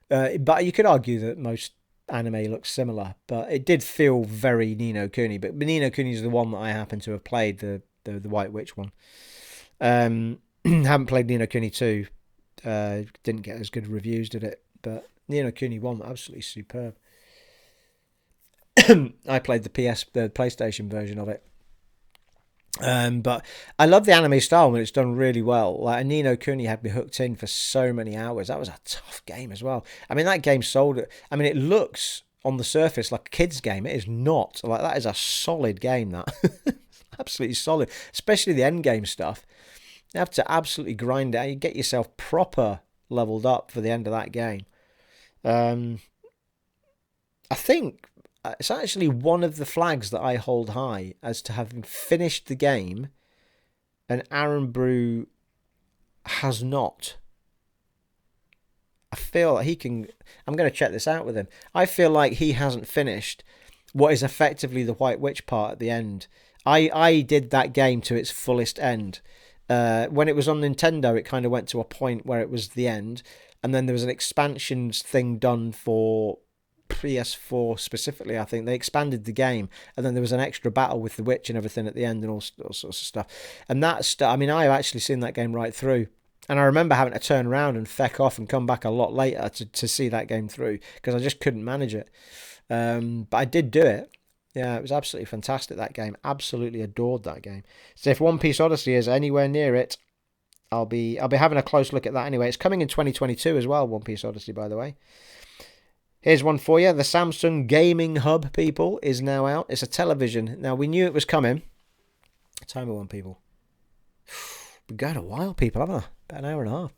But you could argue that most anime looks similar, but it did feel very Ni no Kuni. But Ni no Kuni is the one that I happen to have played, the White Witch one. Haven't played Ni no Kuni 2. Didn't get as good reviews, did it? But Ni no Kuni 1, absolutely superb. I played the PlayStation version of it. But I love the anime style when it's done really well. Like, Ni no Kuni had me hooked in for so many hours. That was a tough game as well. I mean, that game sold it. I mean, it looks on the surface like a kid's game. It is not. Like, that is a solid game, that. Absolutely solid. Especially the end game stuff. You have to absolutely grind it out. You get yourself proper leveled up for the end of that game. I think it's actually one of the flags that I hold high as to having finished the game, and Aaron Brew has not. I feel like he can. I'm going to check this out with him. I feel like he hasn't finished what is effectively the White Witch part at the end. I did that game to its fullest end. When it was on Nintendo, it kind of went to a point where it was the end, and then there was an expansions thing done for PS4 specifically. I think they expanded the game, and then there was an extra battle with the witch and everything at the end, and all sorts of stuff. And that's, I mean, I've actually seen that game right through. And I remember having to turn around and feck off and come back a lot later to see that game through because I just couldn't manage it. But I did do it. Yeah, it was absolutely fantastic, that game. Absolutely adored that game. So if One Piece Odyssey is anywhere near it, I'll be having a close look at that anyway. It's coming in 2022 as well, One Piece Odyssey, by the way. Here's one for you. The Samsung Gaming Hub, people, is now out. It's a television. Now, we knew it was coming. Timer one, people. Been going a while, people, haven't I? About an hour and a half.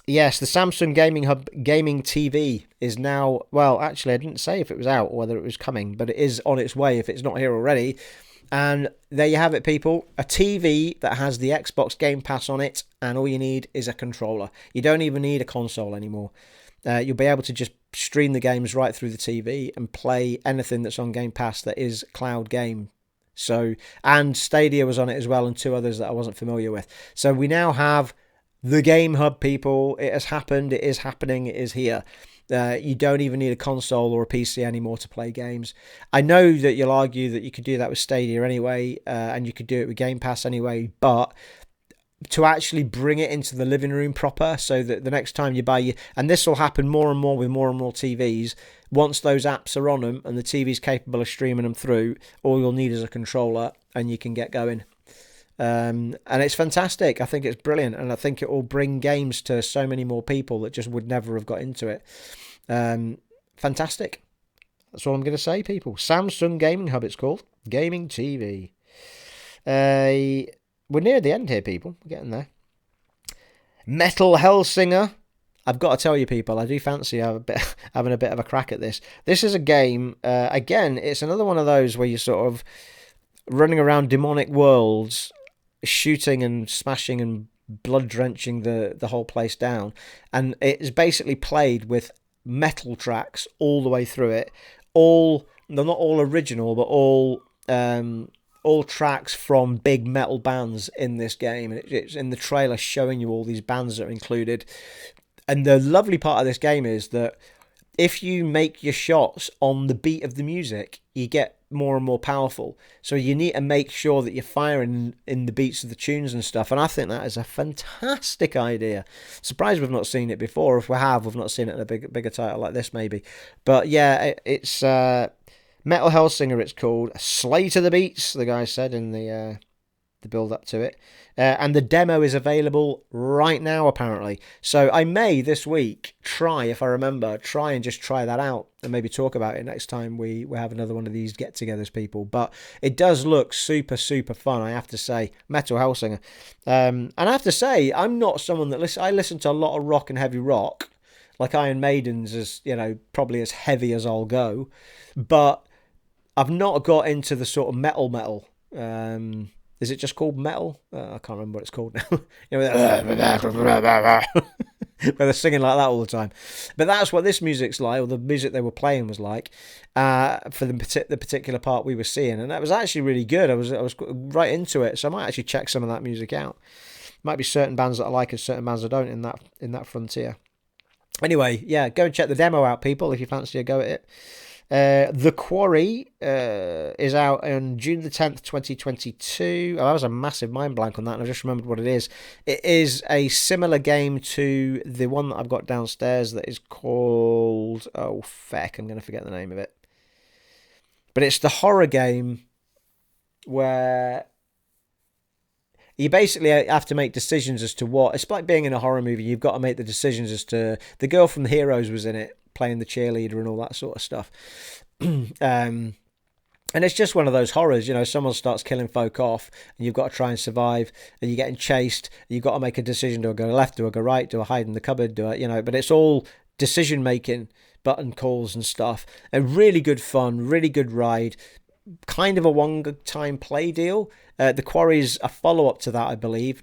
Yes, the Samsung Gaming Hub Gaming TV is now... Well, actually, I didn't say if it was out or whether it was coming, but it is on its way if it's not here already. And there you have it, people. A TV that has the Xbox Game Pass on it, and all you need is a controller. You don't even need a console anymore. You'll be able to just stream the games right through the TV and play anything that's on Game Pass that is cloud game. So, and Stadia was on it as well, and two others that I wasn't familiar with. So we now have the Game Hub, people. It has happened. It is happening. It is here. You don't even need a console or a PC anymore to play games. I know that you'll argue that you could do that with Stadia anyway, and you could do it with Game Pass anyway, but to actually bring it into the living room proper, so that the next time you buy and this will happen more and more with more and more TVs, once those apps are on them and the TV's capable of streaming them through, all you'll need is a controller and you can get going. And it's fantastic. I think it's brilliant, and I think it will bring games to so many more people that just would never have got into it. Fantastic. That's all I'm going to say, people. Samsung Gaming Hub, it's called. Gaming TV. We're near the end here, people. We're getting there. Metal Hellsinger. I've got to tell you, people, I do fancy having a bit of a crack at this. This is a game, again, it's another one of those where you're sort of running around demonic worlds, shooting and smashing and blood-drenching the whole place down. And it is basically played with metal tracks all the way through it. They're not all original, but all tracks from big metal bands in this game. And it's in the trailer showing you all these bands that are included. And the lovely part of this game is that if you make your shots on the beat of the music, you get more and more powerful. So you need to make sure that you're firing in the beats of the tunes and stuff. And I think that is a fantastic idea. Surprised we've not seen it before. If we have, we've not seen it in a bigger title like this, maybe. But yeah, it's Metal Hellsinger, it's called. Slay to the beats, the guy said in the build up to it. And the demo is available right now, apparently. So I may this week try, if I remember, and just try that out and maybe talk about it next time we have another one of these get-togethers, people. But it does look super, super fun, I have to say. Metal Hellsinger. And I have to say, I'm not someone that I listen to a lot of rock and heavy rock. Like Iron Maiden's is, probably as heavy as I'll go. But I've not got into the sort of metal. Is it just called metal? I can't remember what it's called now. Where they're singing like that all the time. But that's what this music's like, or the music they were playing was like, for the particular part we were seeing. And that was actually really good. I was right into it, so I might actually check some of that music out. Might be certain bands that I like and certain bands I don't in that frontier. Anyway, yeah, go and check the demo out, people, if you fancy a go at it. The Quarry is out on June the 10th, 2022. Oh, that was a massive mind blank on that, and I just remembered what it is. It is a similar game to the one that I've got downstairs that is called... Oh, feck, I'm going to forget the name of it. But it's the horror game where you basically have to make decisions as to what... It's like being in a horror movie. You've got to make the decisions as to... The girl from The Heroes was in it, playing the cheerleader and all that sort of stuff. And it's just one of those horrors, someone starts killing folk off and you've got to try and survive, and you're getting chased, and you've got to make a decision. Do I go left? Do I go right? Do I hide in the cupboard? But it's all decision making, button calls and stuff, and really good fun, really good ride, kind of a one-time play deal. The Quarry's a follow-up to that, I believe.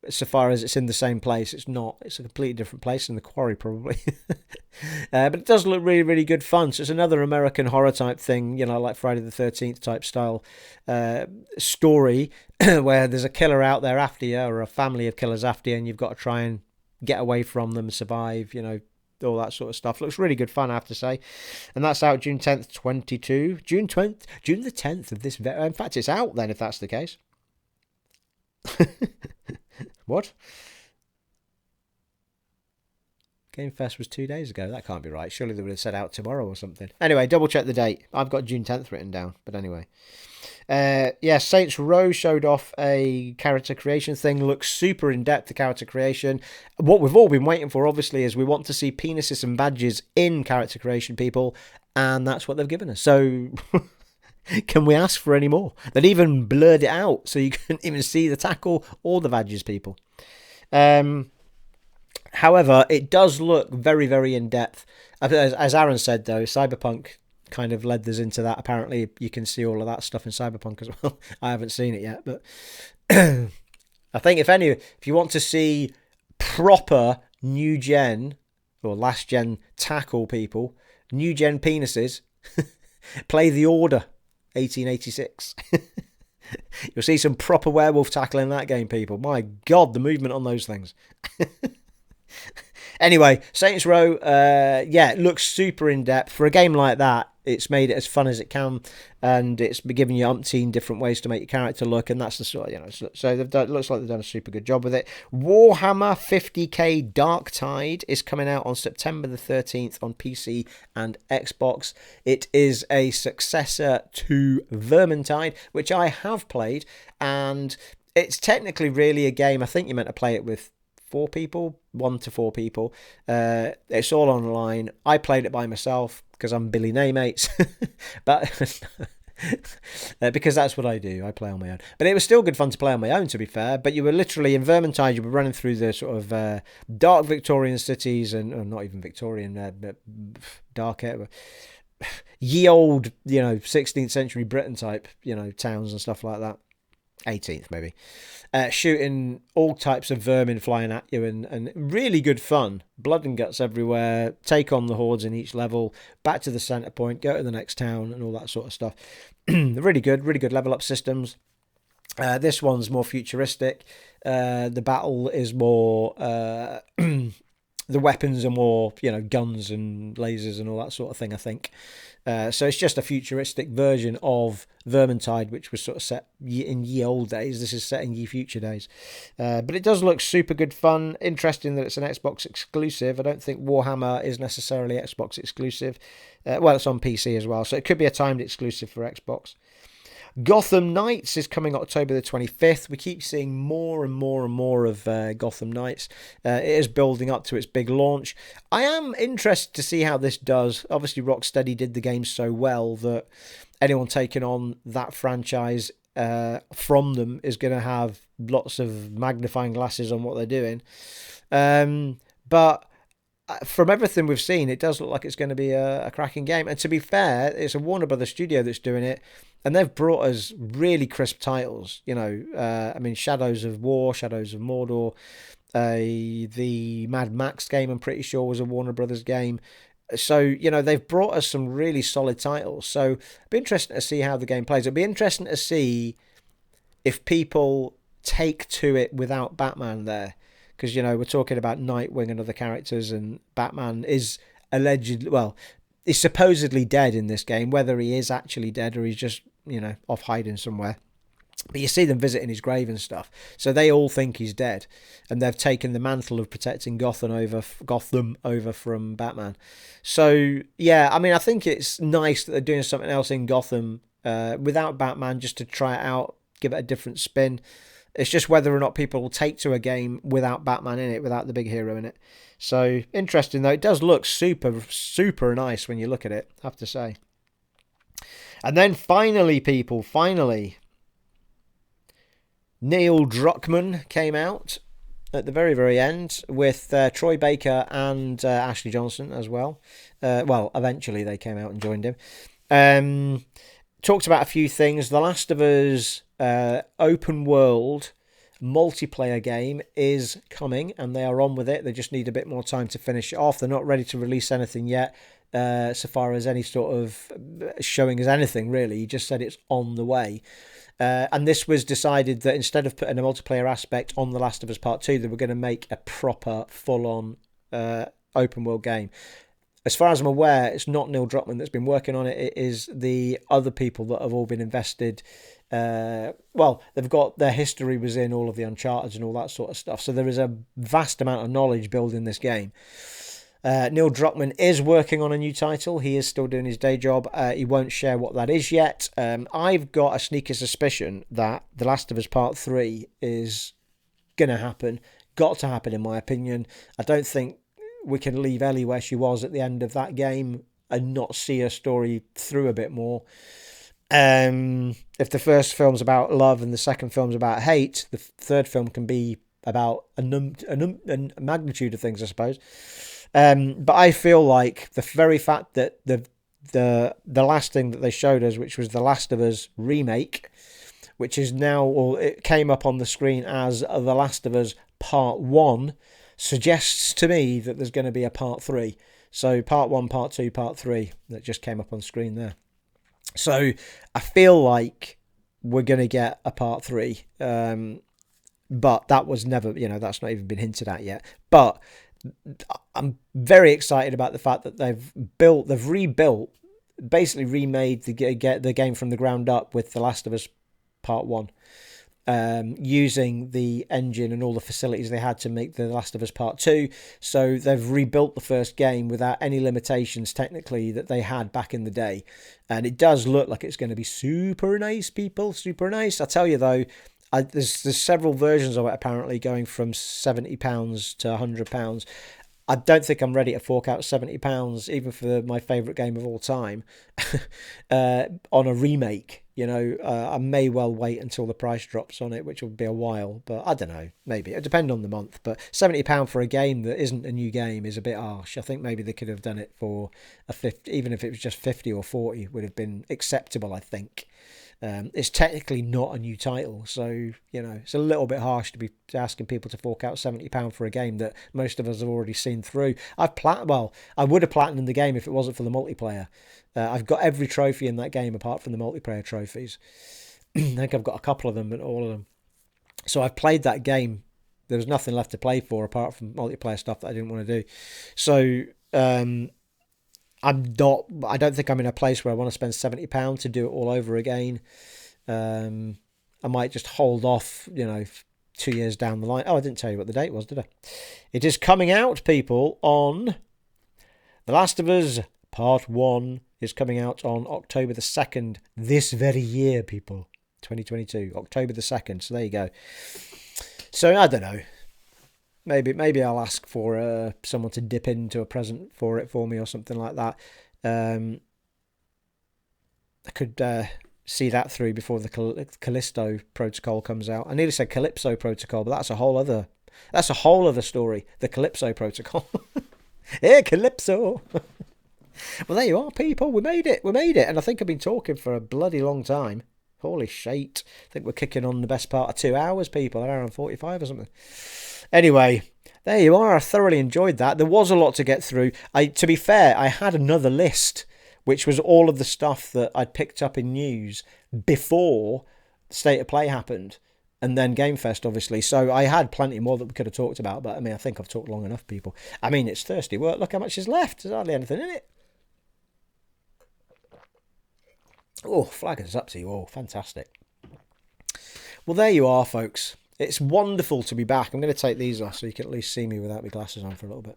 so far as it's in the same place. It's not. It's a completely different place in the Quarry, probably. But it does look really, really good fun. So it's another American horror type thing, like Friday the 13th type style story where there's a killer out there after you, or a family of killers after you, and you've got to try and get away from them, survive, all that sort of stuff. Looks really good fun, I have to say. And that's out June 10th, 22. June the 10th of this. In fact, it's out then, if that's the case. What? Game Fest was 2 days ago. That can't be right. Surely they would have said out tomorrow or something. Anyway, double check the date. I've got June 10th written down. But anyway. Saints Row showed off a character creation thing. Looks super in-depth, the character creation. What we've all been waiting for, obviously, is we want to see penises and badges in character creation, people. And that's what they've given us. So... can we ask for any more? They'd even blurred it out so you couldn't even see the tackle or the badges, people. However, it does look very, very in-depth. As Aaron said, though, Cyberpunk kind of led us into that. Apparently, you can see all of that stuff in Cyberpunk as well. I haven't seen it yet, but I think if you want to see proper new-gen or last-gen tackle, people, new-gen penises, play The Order. 1886. You'll see some proper werewolf tackle in that game, people. My God, the movement on those things. Anyway, Saints Row, it looks super in-depth. For a game like that, it's made it as fun as it can, and it's giving you umpteen different ways to make your character look, and that's the sort of, so it looks like they've done a super good job with it. Warhammer 50k Darktide is coming out on September the 13th on PC and Xbox. It is a successor to Vermintide, which I have played, and it's technically really a game. I think you're meant to play it with 4 people, 1 to 4 people. It's all online. I played it by myself because I'm Billy Naymates, but because that's what I do. I play on my own. But it was still good fun to play on my own, to be fair. But you were literally in Vermintide. You were running through the sort of dark Victorian cities, and not even Victorian, but dark, ye old, 16th century Britain type, towns and stuff like that. 18th maybe, shooting all types of vermin flying at you, and really good fun. Blood and guts everywhere. Take on the hordes in each level. Back to the center point. Go to the next town and all that sort of stuff. Really good level up systems. This one's more futuristic. The battle is more. The weapons are more, guns and lasers and all that sort of thing, I think. So it's just a futuristic version of Vermintide, which was sort of set in ye old days. This is set in ye future days. But it does look super good fun. Interesting that it's an Xbox exclusive. I don't think Warhammer is necessarily Xbox exclusive. It's on PC as well, so it could be a timed exclusive for Xbox. Gotham Knights is coming October the 25th. We keep seeing more and more and more of Gotham Knights. It is building up to its big launch. I am interested to see how this does. Obviously, Rocksteady did the game so well that anyone taking on that franchise from them is going to have lots of magnifying glasses on what they're doing. But from everything we've seen, it does look like it's going to be a cracking game. And to be fair, it's a Warner Brothers studio that's doing it. And they've brought us really crisp titles, Shadows of War, Shadows of Mordor, the Mad Max game, I'm pretty sure, was a Warner Brothers game. So, they've brought us some really solid titles. So, it'd be interesting to see how the game plays. It'd be interesting to see if people take to it without Batman there. Because, we're talking about Nightwing and other characters, and Batman is he's supposedly dead in this game, whether he is actually dead or he's just, off hiding somewhere. But you see them visiting his grave and stuff. So they all think he's dead. And they've taken the mantle of protecting Gotham over from Batman. So, yeah, I think it's nice that they're doing something else in Gotham without Batman, just to try it out, give it a different spin. It's just whether or not people will take to a game without Batman in it, without the big hero in it. So, interesting though. It does look super, super nice when you look at it, I have to say. And then finally, people, Neil Druckmann came out at the very, very end with Troy Baker and Ashley Johnson as well. Eventually they came out and joined him. Talked about a few things. The Last of Us open world. multiplayer game is coming, and they are on with it. They just need a bit more time to finish it off. They're not ready to release anything yet, so far as any sort of showing as anything, really. He just said it's on the way. And this was decided that instead of putting a multiplayer aspect on The Last of Us Part 2, they were going to make a proper, full-on open world game. As far as I'm aware, it's not Neil Druckmann that's been working on it. It is the other people that have all been invested. Well, they've got their history was in all of the Uncharted and all that sort of stuff. So there is a vast amount of knowledge building this game. Neil Druckmann is working on a new title. He is still doing his day job. He won't share what that is yet. I've got a sneaky suspicion that The Last of Us Part 3 is going to happen. Got to happen, in my opinion. I don't think we can leave Ellie where she was at the end of that game and not see her story through a bit more. If the first film's about love and the second film's about hate, the third film can be about a magnitude of things, I suppose. But I feel like the very fact that the last thing that they showed us, which was The Last of Us Remake, which is now, or it came up on the screen as The Last of Us Part 1, suggests to me that there's going to be a Part 3. So Part 1, Part 2, Part 3, that just came up on screen there. So I feel like we're going to get a Part 3. But that was never, that's not even been hinted at yet. But I'm very excited about the fact that they've rebuilt, basically remade the game from the ground up with The Last of Us Part 1. Using the engine and all the facilities they had to make The Last of Us Part 2. So they've rebuilt the first game without any limitations technically that they had back in the day. And it does look like it's going to be super nice, people. Super nice. I'll tell you though, there's several versions of it apparently going from £70 to £100. I don't think I'm ready to fork out £70, even for my favourite game of all time, on a remake. I may well wait until the price drops on it, which will be a while, but I don't know, maybe. It depends on the month, but £70 for a game that isn't a new game is a bit harsh. I think maybe they could have done it for a 50, even if it was just 50 or 40 would have been acceptable, I think. It's technically not a new title, so it's a little bit harsh to be asking people to fork out £70 for a game that most of us have already seen through. I would have platinumed the game if it wasn't for the multiplayer. I've got every trophy in that game apart from the multiplayer trophies. I think I've got a couple of them, but all of them. So I've played that game. There was nothing left to play for apart from multiplayer stuff that I didn't want to do. So I don't think I'm in a place where I want to spend £70 to do it all over again. I might just hold off, 2 years down the line. Oh, I didn't tell you what the date was, did I? It is coming out, people, on The Last of Us Part 1 is coming out on October the 2nd this very year, people. 2022, October the 2nd. So there you go. So I don't know. Maybe I'll ask for someone to dip into a present for me or something like that. I could see that through before the Callisto Protocol comes out. I nearly said Calypso Protocol, but that's a whole other story. The Calypso Protocol. Hey, Calypso. Well, there you are, people. We made it. And I think I've been talking for a bloody long time. Holy shit. I think we're kicking on the best part of 2 hours, people. An hour and 45 or something. Anyway, there you are. I thoroughly enjoyed that. There was a lot to get through. To be fair, I had another list, which was all of the stuff that I'd picked up in news before State of Play happened, and then Game Fest, obviously. So I had plenty more that we could have talked about, but I think I've talked long enough, people. It's thirsty work. Look how much is left. There's hardly anything in it. Oh, Flaggers up to you all. Fantastic. Well, there you are, folks. It's wonderful to be back. I'm going to take these off so you can at least see me without my glasses on for a little bit.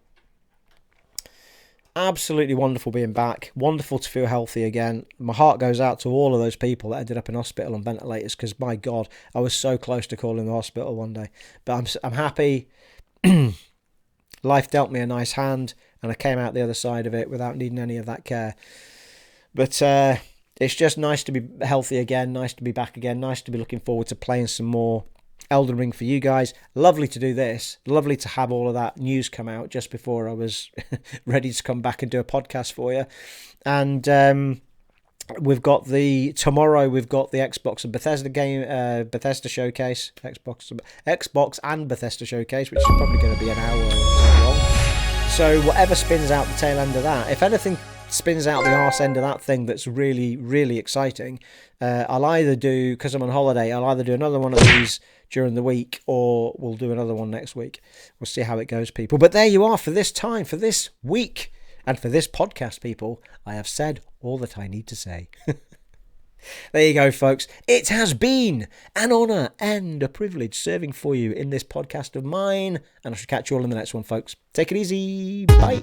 Absolutely wonderful being back. Wonderful to feel healthy again. My heart goes out to all of those people that ended up in hospital on ventilators because, my God, I was so close to calling the hospital one day. But I'm happy. Life dealt me a nice hand and I came out the other side of it without needing any of that care. But it's just nice to be healthy again, nice to be back again, nice to be looking forward to playing some more Elden Ring for you guys. Lovely to do this. Lovely to have all of that news come out just before I was ready to come back and do a podcast for you. And Tomorrow we've got the Xbox and Bethesda game, Bethesda showcase, Xbox and Bethesda showcase, which is probably going to be an hour or so long. So whatever spins out the tail end of that, if anything spins out the arse end of that thing that's really, really exciting, I'll either do, because I'm on holiday, I'll either do another one of these during the week, or we'll do another one next week. We'll see how it goes, people. But there you are for this time, for this week, and for this podcast, people. I have said all that I need to say. There you go, folks. It has been an honour and a privilege serving for you in this podcast of mine, and I shall catch you all in the next one, folks. Take it easy. Bye.